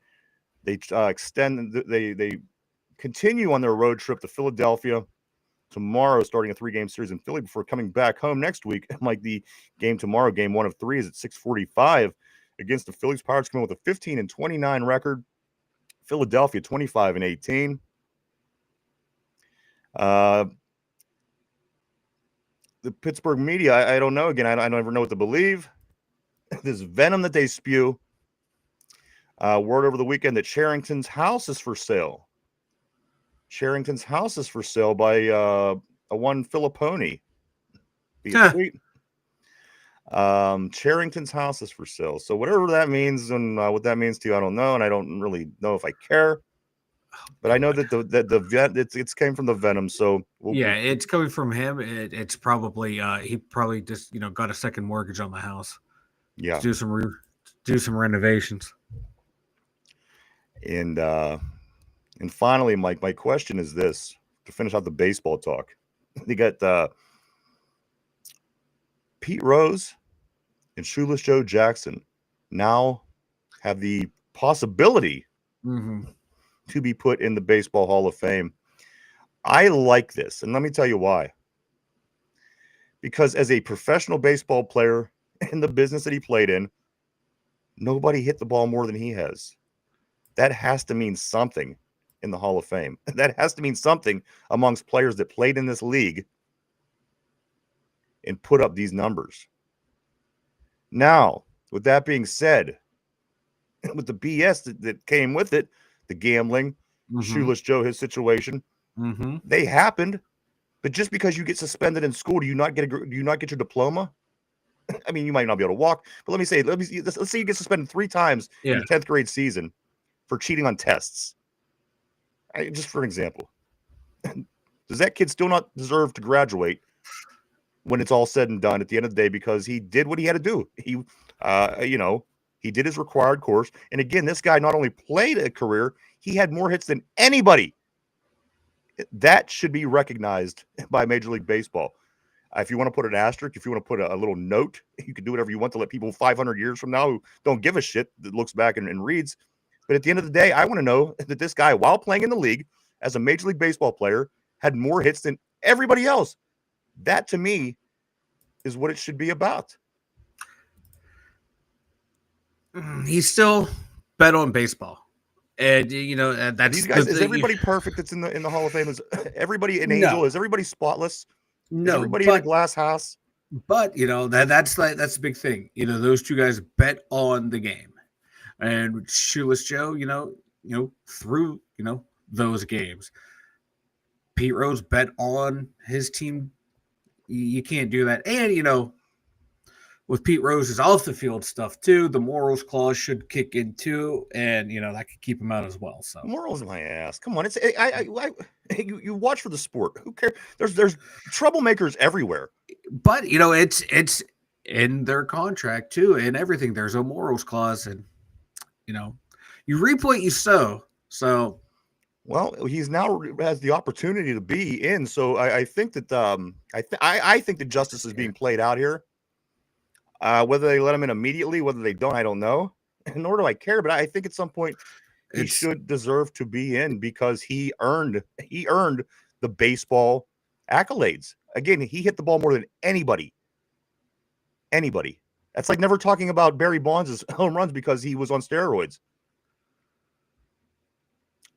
They they continue on their road trip to Philadelphia. tomorrow, starting a 3-game series in Philly before coming back home next week. Like the game tomorrow, game 1 of 3, is at 6:45 against the Phillies. Pirates come in with a 15-29 record. Philadelphia 25-18. The Pittsburgh media, I don't know. Again, I don't ever know what to believe. This venom that they spew. Word over the weekend that Sherrington's house is for sale. Sherrington's house is for sale by a one Filipponi. Be a tweet. Sherrington's house is for sale. So whatever that means and what that means to you, I don't know, and I don't really know if I care. But I know that it's came from the venom. So it's coming from him. It's probably he probably just got a second mortgage on the house. Yeah, do some renovations. And finally, Mike, my question is this: to finish out the baseball talk, they got Pete Rose and Shoeless Joe Jackson now have the possibility to be put in the Baseball Hall of Fame. I like this, and let me tell you why. Because as a professional baseball player in the business that he played in, nobody hit the ball more than he has. That has to mean something in the Hall of Fame. That has to mean something amongst players that played in this league and put up these numbers. Now, with that being said, with the BS that came with it, the gambling, Shoeless Joe, his situation, they happened. But just because you get suspended in school, do you not get your diploma? I mean, you might not be able to walk, but let's say you get suspended 3 times in the 10th grade season for cheating on tests. Just for an example, does that kid still not deserve to graduate when it's all said and done at the end of the day because he did what he had to do? He did his required course. And again, this guy not only played a career, he had more hits than anybody. That should be recognized by Major League Baseball. If you want to put an asterisk, if you want to put a little note, you can do whatever you want to let people 500 years from now who don't give a shit that looks back and reads. But at the end of the day, I want to know that this guy, while playing in the league as a Major League Baseball player, had more hits than everybody else. That, to me, is what it should be about. He's still bet on baseball. And that's these guys. Is everybody perfect that's in the Hall of Fame? Is everybody an angel? Is everybody spotless? No, is everybody in a glass house? But that's the big thing. Those two guys bet on the game, and Shoeless Joe, through those games. Pete Rose bet on his team. You can't do that, and with Pete Rose's off the field stuff too, the morals clause should kick in too, and that could keep him out as well. So morals, my ass. Come on, it's you watch for the sport. Who cares? There's troublemakers everywhere. But it's in their contract too, and everything. There's a morals clause, and you reap what you sow. So, well, he's now has the opportunity to be in. So I think that I think that justice is being played out here. Whether they let him in immediately, whether they don't, I don't know. Nor do I care. But I think at some point he should deserve to be in because he earned the baseball accolades. Again, he hit the ball more than anybody. Anybody. That's like never talking about Barry Bonds' home runs because he was on steroids.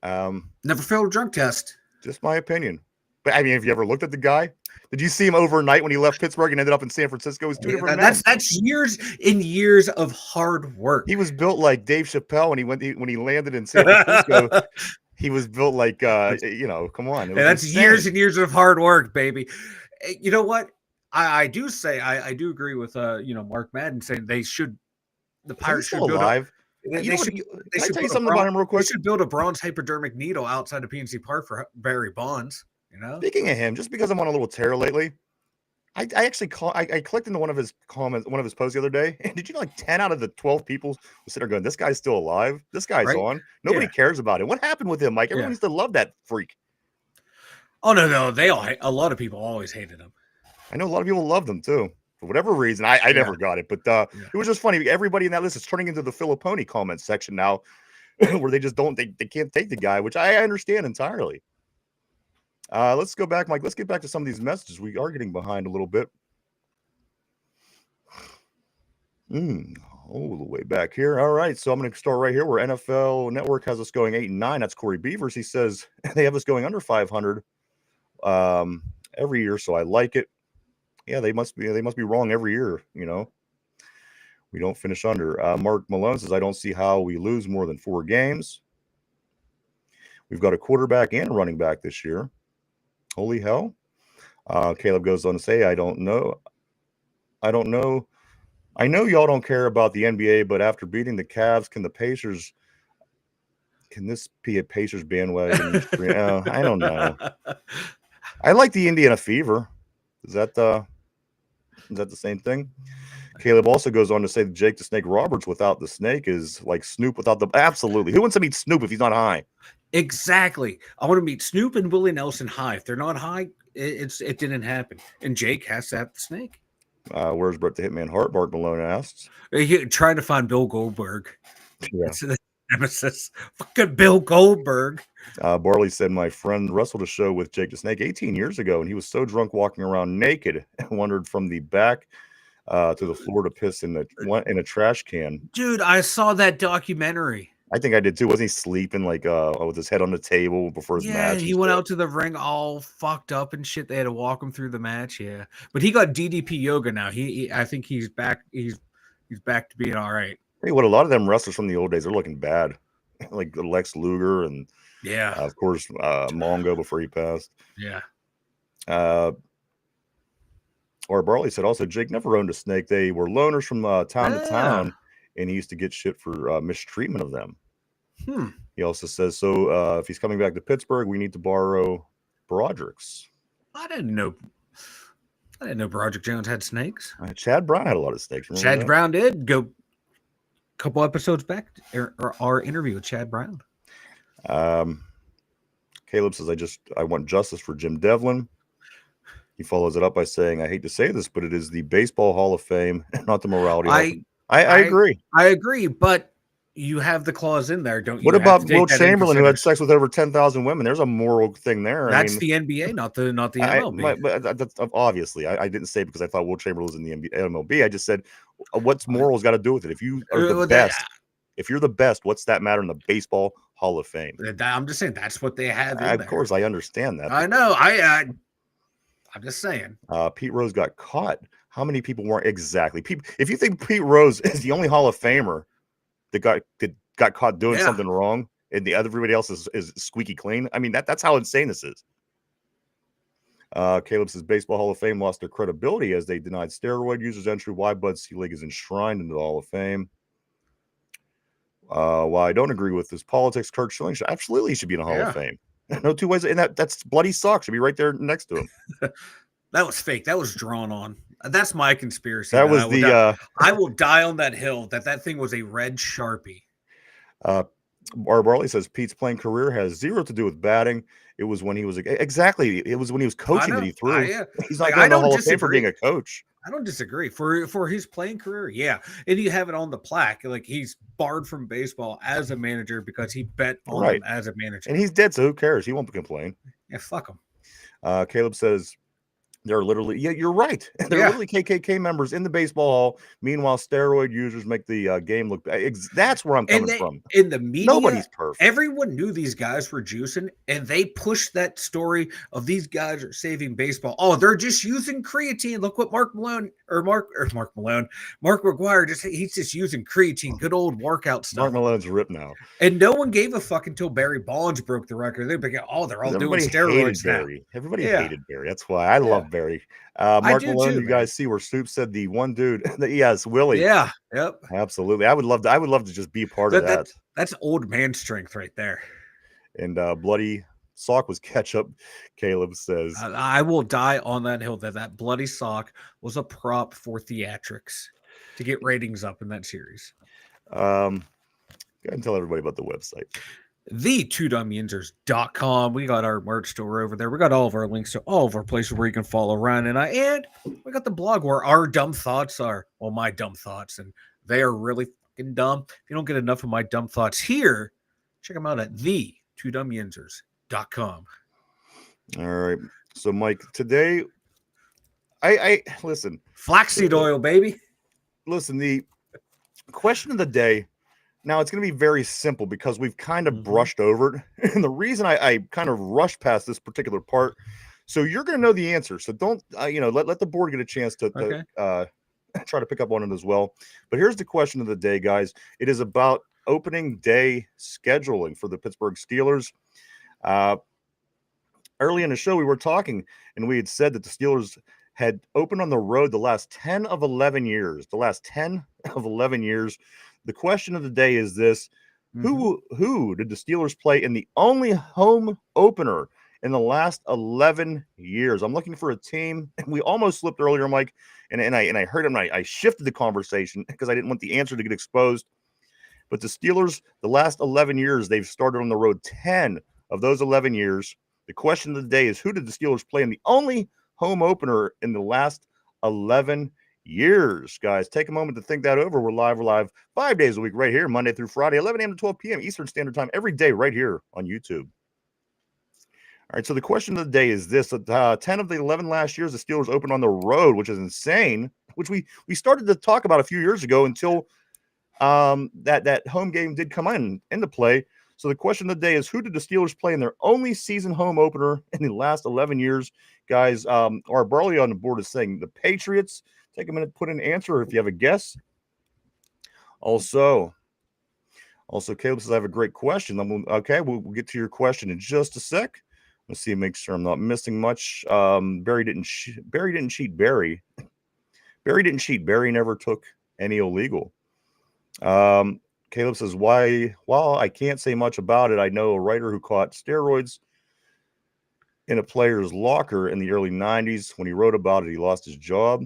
Never failed a drug test. Just my opinion. But I mean, have you ever looked at the guy? Did you see him overnight when he left Pittsburgh and ended up in San Francisco? It was two different men. That's years and years of hard work. He was built like Dave Chappelle when he landed in San Francisco. He was built like come on. That's insane. Years and years of hard work, baby. You know what? I do say I do agree with Mark Madden saying they should. The Pirates should build alive. They should tell you something about him real quick. They should build a bronze hypodermic needle outside of PNC Park for Barry Bonds. Speaking of him, just because I'm on a little tear lately, I actually I clicked into one of his comments, one of his posts the other day, and did you know like 10 out of the 12 people were sitting there going, "This guy's still alive. This guy's on. Nobody cares about him. What happened with him, Mike? Everyone used to love that freak." Oh no, a lot of people always hated him. I know a lot of people loved him too. For whatever reason, I never got it, but it was just funny. Everybody in that list is turning into the Filipponi comment section now, where they just they can't take the guy, which I understand entirely. Let's go back, Mike. Let's get back to some of these messages. We are getting behind a little bit. All the way back here. All right, so I'm going to start right here where NFL Network has us going 8-9. That's Corey Beavers. He says they have us going under 500 every year, so I like it. Yeah, they must be wrong every year. You know, we don't finish under. Mark Malone says I don't see how we lose more than 4 games. We've got a quarterback and a running back this year. Holy hell! Caleb goes on to say I don't know. I know y'all don't care about the NBA, but after beating the Cavs, can this be a Pacers bandwagon? I don't know. I like the Indiana Fever. Is that the same thing? Caleb also goes on to say that Jake the Snake Roberts without the snake is like Snoop without the. Absolutely. Who wants to meet Snoop if he's not high? Exactly. I want to meet Snoop and Willie Nelson high. If they're not high, it didn't happen. And Jake has to have the snake. Where's Brett the Hitman Hart? Mark Malone asks. Trying to find Bill Goldberg. Yeah. That's the nemesis. Fucking Bill Goldberg. Barley said my friend wrestled a show with Jake the Snake 18 years ago, and he was so drunk walking around naked and wandered from the back to the floor to piss in a trash can. Dude, I saw that documentary. I think I did too. Wasn't he sleeping like with his head on the table before his match? Yeah, he went out to the ring all fucked up and shit. They had to walk him through the match. Yeah, but he got DDP yoga now. I think he's back. He's back to being all right. Hey, what a lot of them wrestlers from the old days are looking bad, like Lex Luger and yeah, of course Mongo before he passed. Yeah. Or Barley said also Jake never owned a snake. They were loners from town to town, and he used to get shit for mistreatment of them. He also says, so if he's coming back to Pittsburgh, we need to borrow Broderick's. I didn't know Broderick Jones had snakes. Chad Brown had a lot of snakes. Chad Brown did. Go a couple episodes back, or our interview with Chad Brown. Caleb says, I want justice for Jim Devlin. He follows it up by saying, I hate to say this, but it is the Baseball Hall of Fame, not the morality. I agree. I agree, but you have the clause in there, don't you? What about Will Chamberlain, who had sex with over 10,000 women? There's a moral thing there. That's the NBA, not the MLB. That's obviously, I didn't say because I thought Will Chamberlain was in the MLB. I just said, what's morals got to do with it? If you are the best, if you're the best, what's that matter in the Baseball Hall of Fame? I'm just saying that's what they have in there. Of course, I understand that. I know. I'm just saying. Pete Rose got caught. How many people weren't exactly? If you think Pete Rose is the only Hall of Famer that got caught doing something wrong, and everybody else is squeaky clean, I mean that's how insane this is. Caleb says Baseball Hall of Fame lost their credibility as they denied steroid users entry. Why Bud Selig is enshrined into the Hall of Fame. While I don't agree with his politics, Kurt Schilling absolutely should be in the Hall of Fame. No two ways, and that's bloody sock should be right there next to him. That was fake. That was drawn on. That's my conspiracy. That was I will die on that hill that thing was a red Sharpie. Barley says Pete's playing career has zero to do with batting. It was when he was it was when he was coaching that he threw. He's not going to the Hall of Fame for being a coach. I don't disagree. For his playing career, yeah. And you have it on the plaque. Like he's barred from baseball as a manager because he bet on him as a manager. And he's dead, so who cares? He won't complain. Yeah, fuck him. Caleb says they're literally, you're right. They're literally KKK members in the baseball hall. Meanwhile, steroid users make the game look bad. That's where I'm coming from. In the media, nobody's perfect. Everyone knew these guys were juicing, and they pushed that story of these guys are saving baseball. Oh, they're just using creatine. Look what Mark McGuire he's just using creatine. Good old workout stuff. Mark Malone's ripped now, and no one gave a fuck until Barry Bonds broke the record. They're like, oh, they're all doing steroids now. Everybody hated Barry. That's why I love Barry. Mark Malone, you guys see where Snoop said the one dude that yes, Willie. Yeah, yep. Absolutely. I would love to just be part of that. That's old man strength right there. And bloody sock was ketchup, Caleb says. I will die on that hill that bloody sock was a prop for theatrics to get ratings up in that series. Go ahead and tell everybody about the website. The2dumbyinzers.com. We got our merch store over there. We got all of our links to all of our places where you can follow Ryan and I. And we got the blog where our dumb thoughts are. Well, my dumb thoughts. And they are really fucking dumb. If you don't get enough of my dumb thoughts here, check them out at the2dumbyinzers.com. All right. So, Mike, today, I listen. Flaxseed oil, baby. Listen, the question of the day. Now it's going to be very simple because we've kind of brushed over it, and the reason I kind of rushed past this particular part. So you're going to know the answer. So don't let the board get a chance to Okay. try to pick up on it as well. But here's the question of the day, guys. It is about opening day scheduling for the Pittsburgh Steelers. Uh, Early in the show, we were talking, and we had said that the Steelers had opened on the road the last 10 of 11 years. The last 10 of 11 years. The question of the day is this: Who did the Steelers play in the only home opener in the last 11 years? I'm looking for a team. We almost slipped earlier, Mike, and I heard him. I shifted the conversation because I didn't want the answer to get exposed. But the Steelers, the last 11 years, they've started on the road 10 of those 11 years. The question of the day is, who did the Steelers play in the only home opener in the last 11 years? Guys, take a moment to think that over. We're live 5 days a week right here, Monday through Friday, 11 a.m. to 12 p.m. Eastern Standard Time, every day right here on YouTube. All right, so the question of the day is this. 10 of the 11 last years, the Steelers opened on the road, which is insane, which we started to talk about a few years ago until that home game did come into play. So the question of the day is, who did the Steelers play in their only season home opener in the last 11 years? Guys, our Barley on the board is saying the Patriots. Take a minute to put in an answer if you have a guess. Also, Caleb says, I have a great question. Okay, we'll get to your question in just a sec. Let's see, make sure I'm not missing much. Barry didn't cheat. Barry didn't cheat. Barry never took any illegal. Caleb says, while I can't say much about it, I know a writer who caught steroids in a player's locker in the early 90s. When he wrote about it, he lost his job.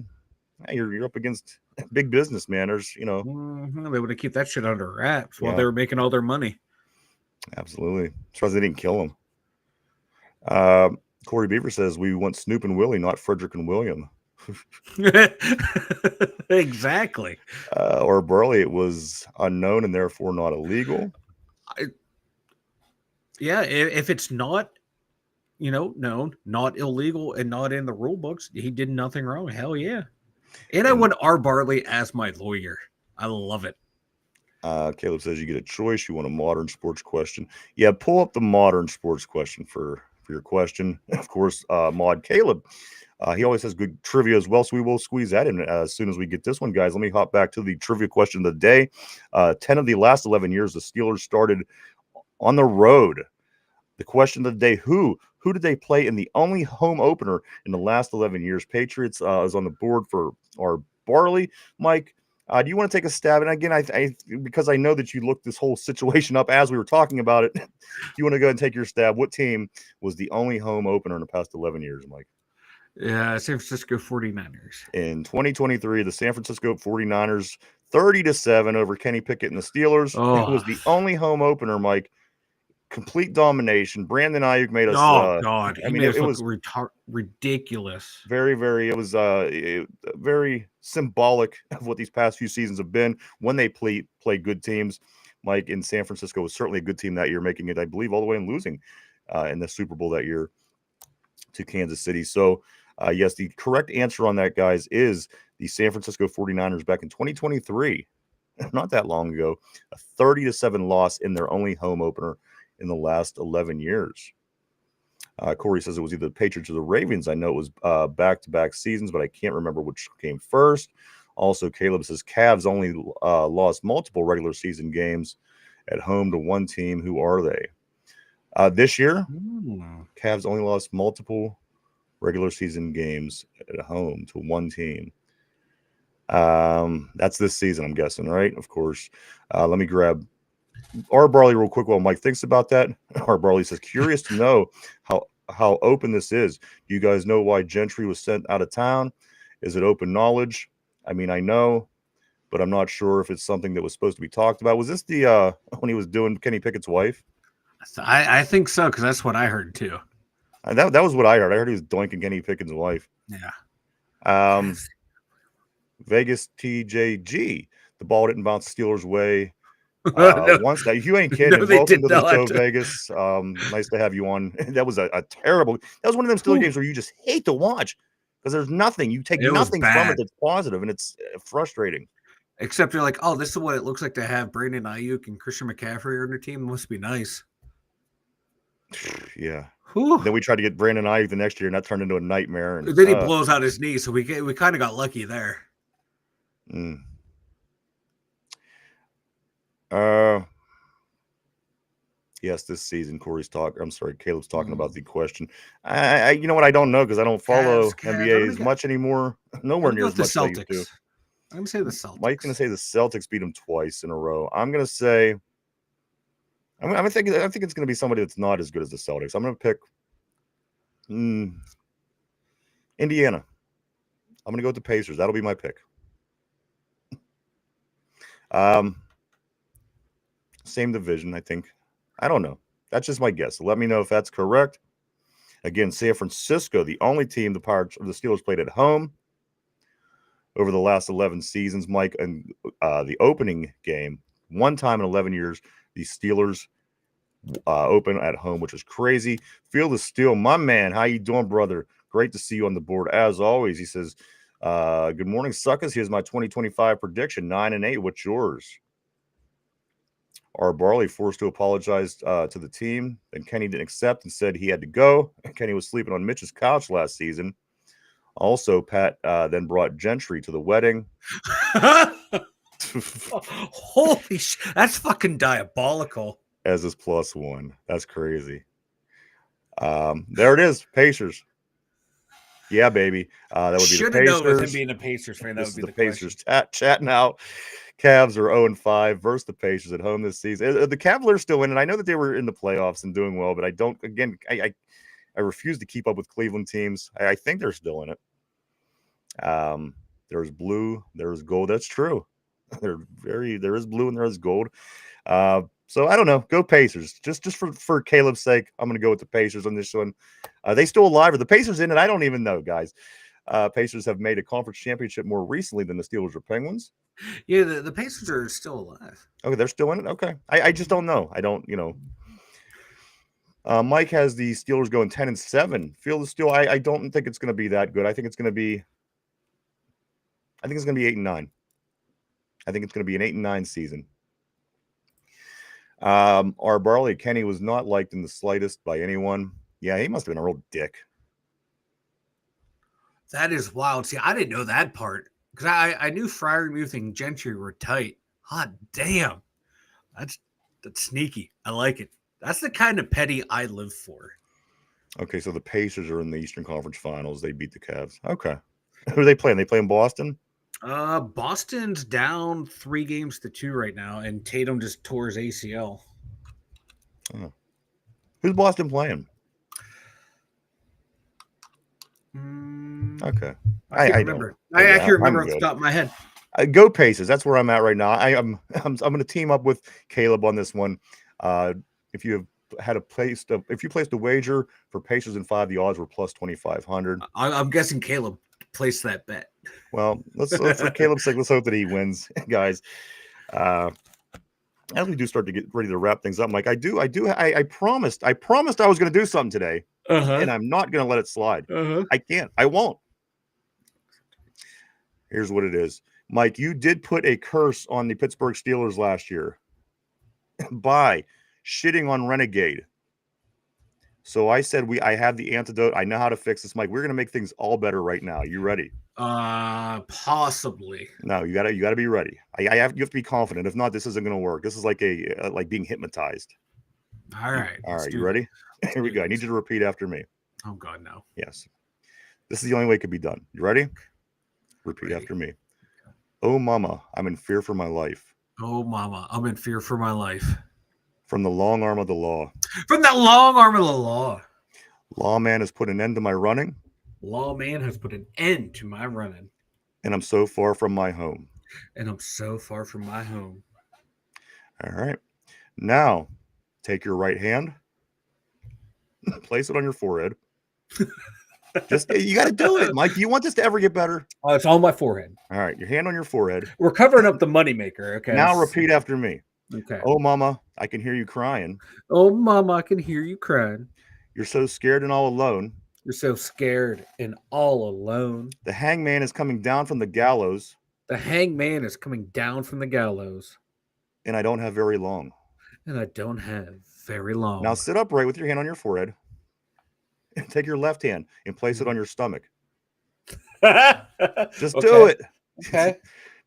Hey, you're up against big business, man. There's, They would have kept that shit under wraps while they were making all their money. Absolutely. Surprised they didn't kill him. Corey Beaver says, we want Snoop and Willie, not Frederick and William. Exactly. Or Burley, it was unknown and therefore not illegal. If it's not, known, not illegal, and not in the rule books, he did nothing wrong. Hell yeah. And I want R. Barley as my lawyer. I love it. Caleb says you get a choice. You want a modern sports question. Yeah, pull up the modern sports question for your question. Of course, Mod Caleb. He always has good trivia as well, so we will squeeze that in as soon as we get this one, guys. Let me hop back to the trivia question of the day. 10 of the last 11 years, the Steelers started on the road. The question of the day, who did they play in the only home opener in the last 11 years? Patriots is on the board for our Barley. Mike, do you want to take a stab? And again, I because I know that you looked this whole situation up as we were talking about it, you want to go and take your stab. What team was the only home opener in the past 11 years, Mike? Yeah, San Francisco 49ers. In 2023, the San Francisco 49ers, 30-7 over Kenny Pickett and the Steelers. It was the only home opener, Mike. Complete domination. Brandon Ayuk made us. God, it was ridiculous. Very, very. It was very symbolic of what these past few seasons have been when they play good teams. Mike, in San Francisco was certainly a good team that year, making it, I believe, all the way and losing in the Super Bowl that year to Kansas City. So, yes, the correct answer on that, guys, is the San Francisco 49ers back in 2023, not that long ago, a 30-7 loss in their only home opener in the last 11 years. Corey says it was either the Patriots or the Ravens. I know it was back-to-back seasons, but I can't remember which came first. Also, Caleb says Cavs only lost multiple regular season games at home to one team. Who are they? This year, Cavs only lost multiple regular season games at home to one team. That's this season, I'm guessing, right? Of course. Let me grab R. Barley real quick while Mike thinks about that. R. Barley says, curious to know how open this is. Do you guys know why Gentry was sent out of town? Is it open knowledge? I mean, I know, but I'm not sure if it's something that was supposed to be talked about. Was this the when he was doing Kenny Pickett's wife? I think so, because that's what I heard too. That was what I heard. I heard he was doinking Kenny Pickett's wife. Yeah. Vegas TJG. The ball didn't bounce Steelers' way. No, Once now, you ain't kidding. no, And they welcome did to the show, not. Vegas. Nice to have you on. That was a terrible. That was one of them Steelers Whew. games where you just hate to watch because there's nothing. You take It was nothing from it bad. that's positive, and it's frustrating. Except you're like, oh, this is what it looks like to have Brandon Ayuk and Christian McCaffrey on your team. It must be nice. Yeah. Whew. Then we tried to get Brandon Ayuk the next year, and that turned into a nightmare. And Then he blows out his knee, so we kind of got lucky there. Yes, this season, Caleb's talking about the question. You know what? I don't know because I don't follow NBA as much anymore. Nowhere near as much as I used to. I'm gonna say the Celtics. Mike's gonna say the Celtics beat them twice in a row. I'm gonna say. I think it's gonna be somebody that's not as good as the Celtics. I'm gonna pick Indiana. I'm gonna go with the Pacers. That'll be my pick. Same division, I think. I don't know. That's just my guess. Let me know if that's correct. Again, San Francisco, the only team the Steelers played at home over the last 11 seasons, Mike. And the opening game, one time in 11 years, the Steelers open at home, which is crazy. Field of Steel, my man. How you doing, brother? Great to see you on the board as always. He says, good morning, suckers. Here's my 2025 prediction, 9-8. What's yours? Our Barley forced to apologize to the team, and Kenny didn't accept and said he had to go. Kenny was sleeping on Mitch's couch last season. Also, Pat then brought Gentry to the wedding. Holy shit, that's fucking diabolical. As his +1. That's crazy. There it is, Pacers. Yeah, baby. That would be the Pacers. Should have known with him being a Pacers fan. That would be the Pacers chatting out. Cavs are 0-5 versus the Pacers at home this season. The Cavaliers still in it. I know that they were in the playoffs and doing well, but I don't. Again, I refuse to keep up with Cleveland teams. I think they're still in it. There's blue, there's gold. That's true. There is blue and there is gold. So I don't know. Go Pacers. Just for Caleb's sake, I'm going to go with the Pacers on this one. Are they still alive? Are the Pacers in it? I don't even know, guys. Pacers have made a conference championship more recently than the Steelers or Penguins. Yeah, the Pacers are still alive. Okay, they're still in it? Okay. I just don't know. I don't, Mike has the Steelers going 10-7. Field of Steel, I don't think it's going to be that good. I think it's going to be 8-9. I think it's going to be an 8-9 season. Our Barley, Kenny was not liked in the slightest by anyone. Yeah, he must have been a real dick. That is wild. See, I didn't know that part because I knew Freiermuth and Gentry were tight. Hot damn, that's sneaky. I like it. That's the kind of petty I live for. Okay, so the Pacers are in the Eastern Conference Finals. They beat the Cavs. Okay, who are they playing? They playing Boston. Boston's down 3-2 right now, and Tatum just tore his ACL. Oh. Who's Boston playing? Okay, I can't remember. I can't remember off the top of my head. Go Pacers. That's where I'm at right now. I'm going to team up with Caleb on this one. If you placed a wager for Pacers in 5, the odds were plus 2,500. I'm guessing Caleb placed that bet. Well, let's for Caleb's sake, let's hope that he wins, guys. As we do start to get ready to wrap things up, Mike, I promised I was going to do something today, and I'm not going to let it slide. I can't. I won't. Here's what it is. Mike, you did put a curse on the Pittsburgh Steelers last year by shitting on Renegade. So I said I have the antidote. I know how to fix this, Mike. We're going to make things all better right now. You ready? Possibly. No, you gotta be ready. You have to be confident. If not, this isn't going to work. This is like like being hypnotized. All right. You ready? Here we go. I need you to repeat after me. Oh God, no. Yes. This is the only way it could be done. You ready? Repeat after me. Oh, mama, I'm in fear for my life. Oh, mama, I'm in fear for my life. From the long arm of the law. From that long arm of the law. Lawman has put an end to my running. Lawman has put an end to my running. And I'm so far from my home. And I'm so far from my home. All right. Now, take your right hand. Place it on your forehead. You got to do it, Mike. Do you want this to ever get better? It's on my forehead. All right. Your hand on your forehead. We're covering up the moneymaker. Okay. Now repeat after me. Okay. Oh, mama, I can hear you crying. Oh, mama, I can hear you crying. You're so scared and all alone. You're so scared and all alone. The hangman is coming down from the gallows, The hangman is coming down from the gallows, and I don't have very long. and I don't have very long. Now sit upright with your hand on your forehead, and take your left hand and place it on your stomach. Just do it. Okay.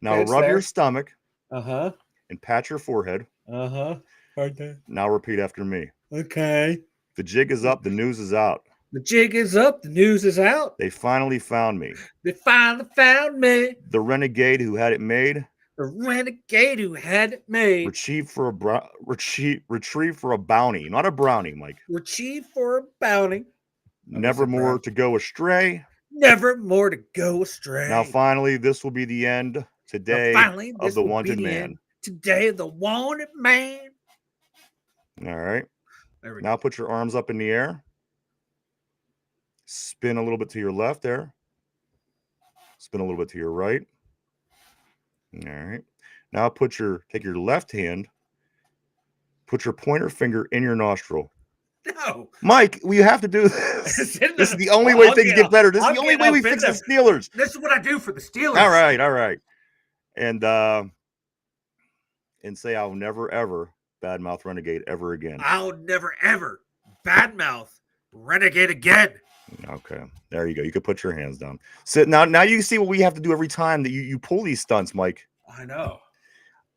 Now Okay, it's rub your there. stomach Uh-huh. and pat your forehead. Uh-huh. Okay. Now repeat after me. Okay. The jig is up, the news is out. The jig is up. The news is out. They finally found me. They finally found me. The renegade who had it made. The renegade who had it made. Retrieve for a bounty, not a brownie, Mike. Retrieve for a bounty. Never more to go astray. Never more to go astray. Now finally, this will be the end today of the wanted man. Today, the wanted man. All right. There we Now put your arms up in the air. Spin a little bit to your left there. Spin a little bit to your right. All right. Now take your left hand, put your pointer finger in your nostril. No. Mike, we have to do this. This is the only way things get better. This is the only way we fix the Steelers. This is what I do for the Steelers. All right. And say I'll never ever badmouth Renegade ever again. I'll never ever badmouth Renegade again. Okay, there you go. You could put your hands down. So now you see what we have to do every time that you pull these stunts, Mike. I know.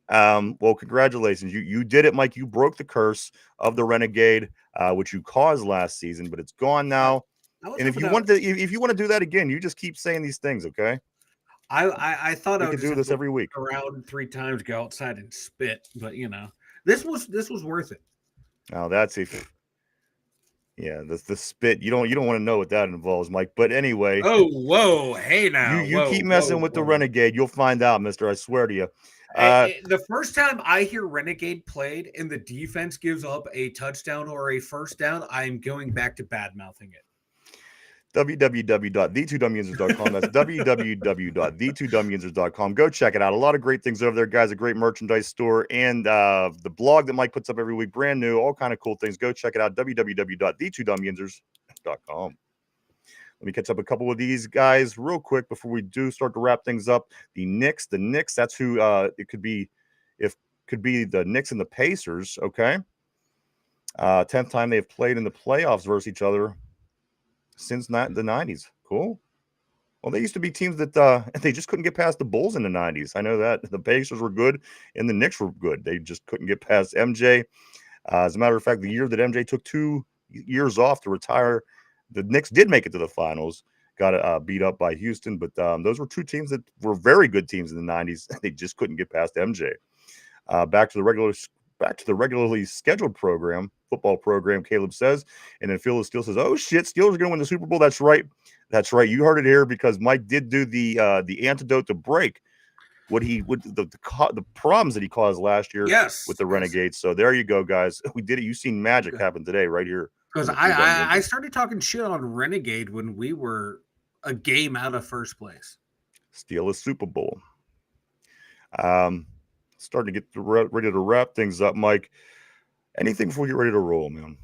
Well, congratulations. You did it, Mike. You broke the curse of the Renegade, which you caused last season, but it's gone now. And if you want to do that again, you just keep saying these things, okay? I thought we I could would do this every week. Around 3 times, go outside and spit, but this was worth it. Oh, that's if. Yeah, the spit. You don't want to know what that involves, Mike. But anyway. Oh, whoa, hey now. You keep messing with the Renegade, you'll find out, mister. I swear to you. The first time I hear Renegade played and the defense gives up a touchdown or a first down, I'm going back to bad-mouthing it. www.the2dumbyinzers.com. That's www.the2dumbyinzers.com. Go check it out. A lot of great things over there, guys. A great merchandise store and the blog that Mike puts up every week, brand new, all kind of cool things. Go check it out. www.the2dumbyinzers.com. Let me catch up a couple of these guys real quick before we do start to wrap things up. The Knicks, that's who it could be. If could be the Knicks and the Pacers. Okay, 10th time they've played in the playoffs versus each other since the 90s. Cool. Well, they used to be teams that they just couldn't get past the Bulls in the 90s. I know that the Pacers were good and the Knicks were good. They just couldn't get past MJ. As a matter of fact, the year that MJ took 2 years off to retire, the Knicks did make it to the finals, got beat up by Houston, but those were 2 teams that were very good teams in the 90s. They just couldn't get past MJ. Back to the regularly scheduled football program, Caleb says, and then Phil Steele says, "Oh shit, Steelers are going to win the Super Bowl." That's right. You heard it here because Mike did do the antidote to break the problems that he caused last year with the Renegades. So there you go, guys. We did it. You've seen magic happen today, right here. Because I started talking shit on Renegade when we were a game out of first place. Steal a Super Bowl. Starting to get ready to wrap things up, Mike. Anything before you get ready to roll, man?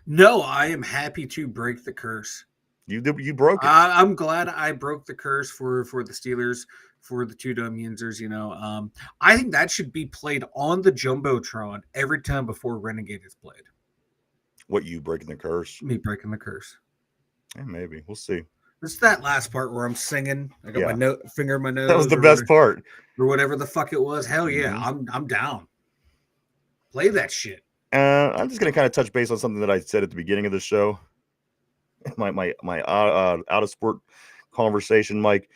No, I am happy to break the curse. You broke it. I'm glad I broke the curse for the Steelers, for the 2 dumb Yinzers. I think that should be played on the Jumbotron every time before Renegade is played. What, you breaking the curse? Me breaking the curse. Yeah, maybe. We'll see. It's that last part where I'm singing. I got my finger in my nose. That was the best part. Or whatever the fuck it was. Hell yeah, I'm down. Play that shit. I'm just gonna kind of touch base on something that I said at the beginning of the show. My out of sport conversation, Mike.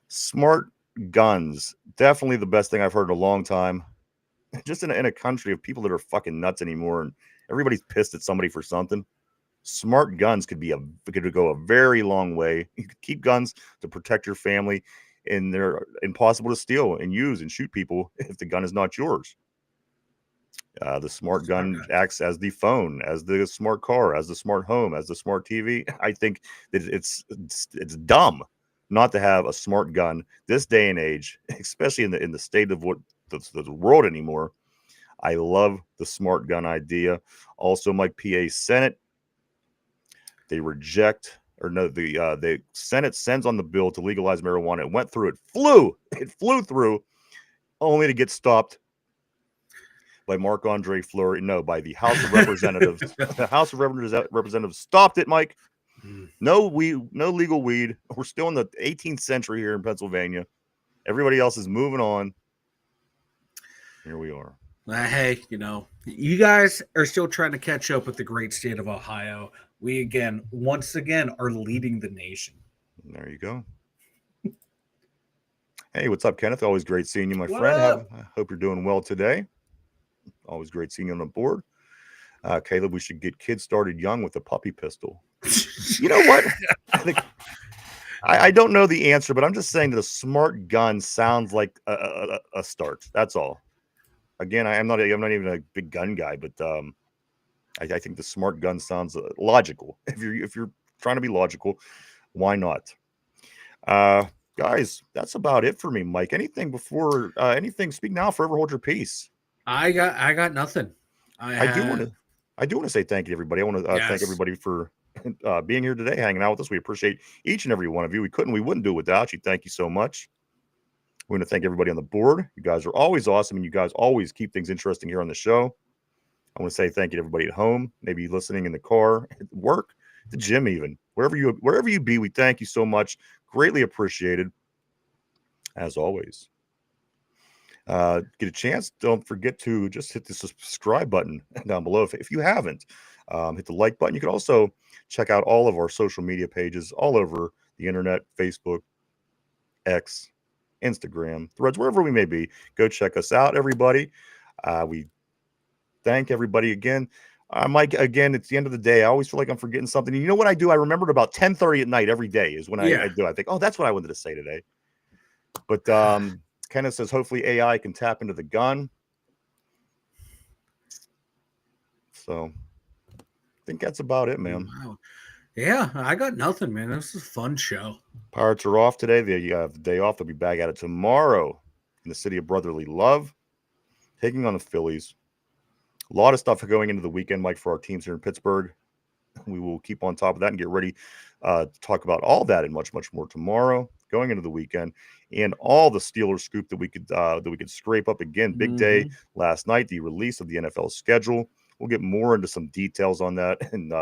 Smart guns, definitely the best thing I've heard in a long time. Just in a country of people that are fucking nuts anymore, and everybody's pissed at somebody for something. Smart guns could go a very long way. You could keep guns to protect your family, and they're impossible to steal and use and shoot people if the gun is not yours. The smart gun acts as the phone, as the smart car, as the smart home, as the smart TV. I think that it's dumb not to have a smart gun this day and age, especially in the state of what the world anymore. I love the smart gun idea. Also, Mike, PA Senate, they reject, or no, the Senate sends on the bill to legalize marijuana. It went through, it flew through, only to get stopped by Marc-Andre Fleury. No, by the House of Representatives. The House of Representatives stopped it, Mike. No weed, no legal weed. We're still in the 18th century here in Pennsylvania. Everybody else is moving on. Here we are. Hey, you guys are still trying to catch up with the great state of Ohio. We once again are leading the nation. There you go. Hey, what's up, Kenneth? Always great seeing you, my What friend. up? I hope you're doing well today. Always great seeing you on the board. Caleb, we should get kids started young with a puppy pistol. You know what? I don't know the answer, but I'm just saying that a smart gun sounds like a start. That's all. Again, I'm not even a big gun guy, but I think the smart gun sounds logical. If you're trying to be logical, why not? Guys, that's about it for me, Mike. Anything before anything? Speak now, forever hold your peace. I got nothing. I do want to say thank you to everybody. I want to thank everybody for being here today, hanging out with us. We appreciate each and every one of you. We wouldn't do it without you. Thank you so much. We want to thank everybody on the board. You guys are always awesome, and you guys always keep things interesting here on the show. I want to say thank you to everybody at home, maybe listening in the car, at work, the gym, even wherever you be. We thank you so much. Greatly appreciated, as always. Get a chance, don't forget to just hit the subscribe button down below if you haven't. Hit the like button. You can also check out all of our social media pages all over the internet: Facebook, X, Instagram, Threads, wherever we may be. Go check us out, everybody. We thank everybody again. Mike, again, it's the end of the day. I always feel like I'm forgetting something. You know what I do? I remember at about 10:30 at night every day is when I do. I think, oh, that's what I wanted to say today. But Kenneth says hopefully AI can tap into the gun. So I think that's about it, man. Wow. Yeah, I got nothing, man. This is a fun show. Pirates are off today. They have the day off. They'll be back at it tomorrow in the city of brotherly love, taking on the Phillies. A lot of stuff going into the weekend, Mike, for our teams here in Pittsburgh. We will keep on top of that and get ready to talk about all that and much, much more tomorrow, going into the weekend, and all the Steelers scoop that we could scrape up again. Big day last night, the release of the NFL schedule. We'll get more into some details on that and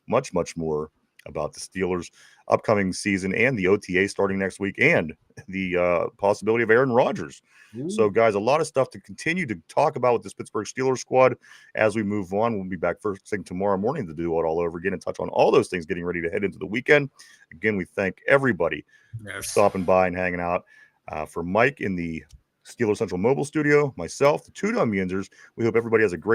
much, much more about the Steelers' upcoming season and the OTA starting next week and the possibility of Aaron Rodgers. So, guys, a lot of stuff to continue to talk about with this Pittsburgh Steelers squad as we move on. We'll be back first thing tomorrow morning to do it all over again and touch on all those things getting ready to head into the weekend. Again, we thank everybody for stopping by and hanging out. For Mike in the Steelers Central Mobile Studio, myself, the two dumb Yinzers, we hope everybody has a great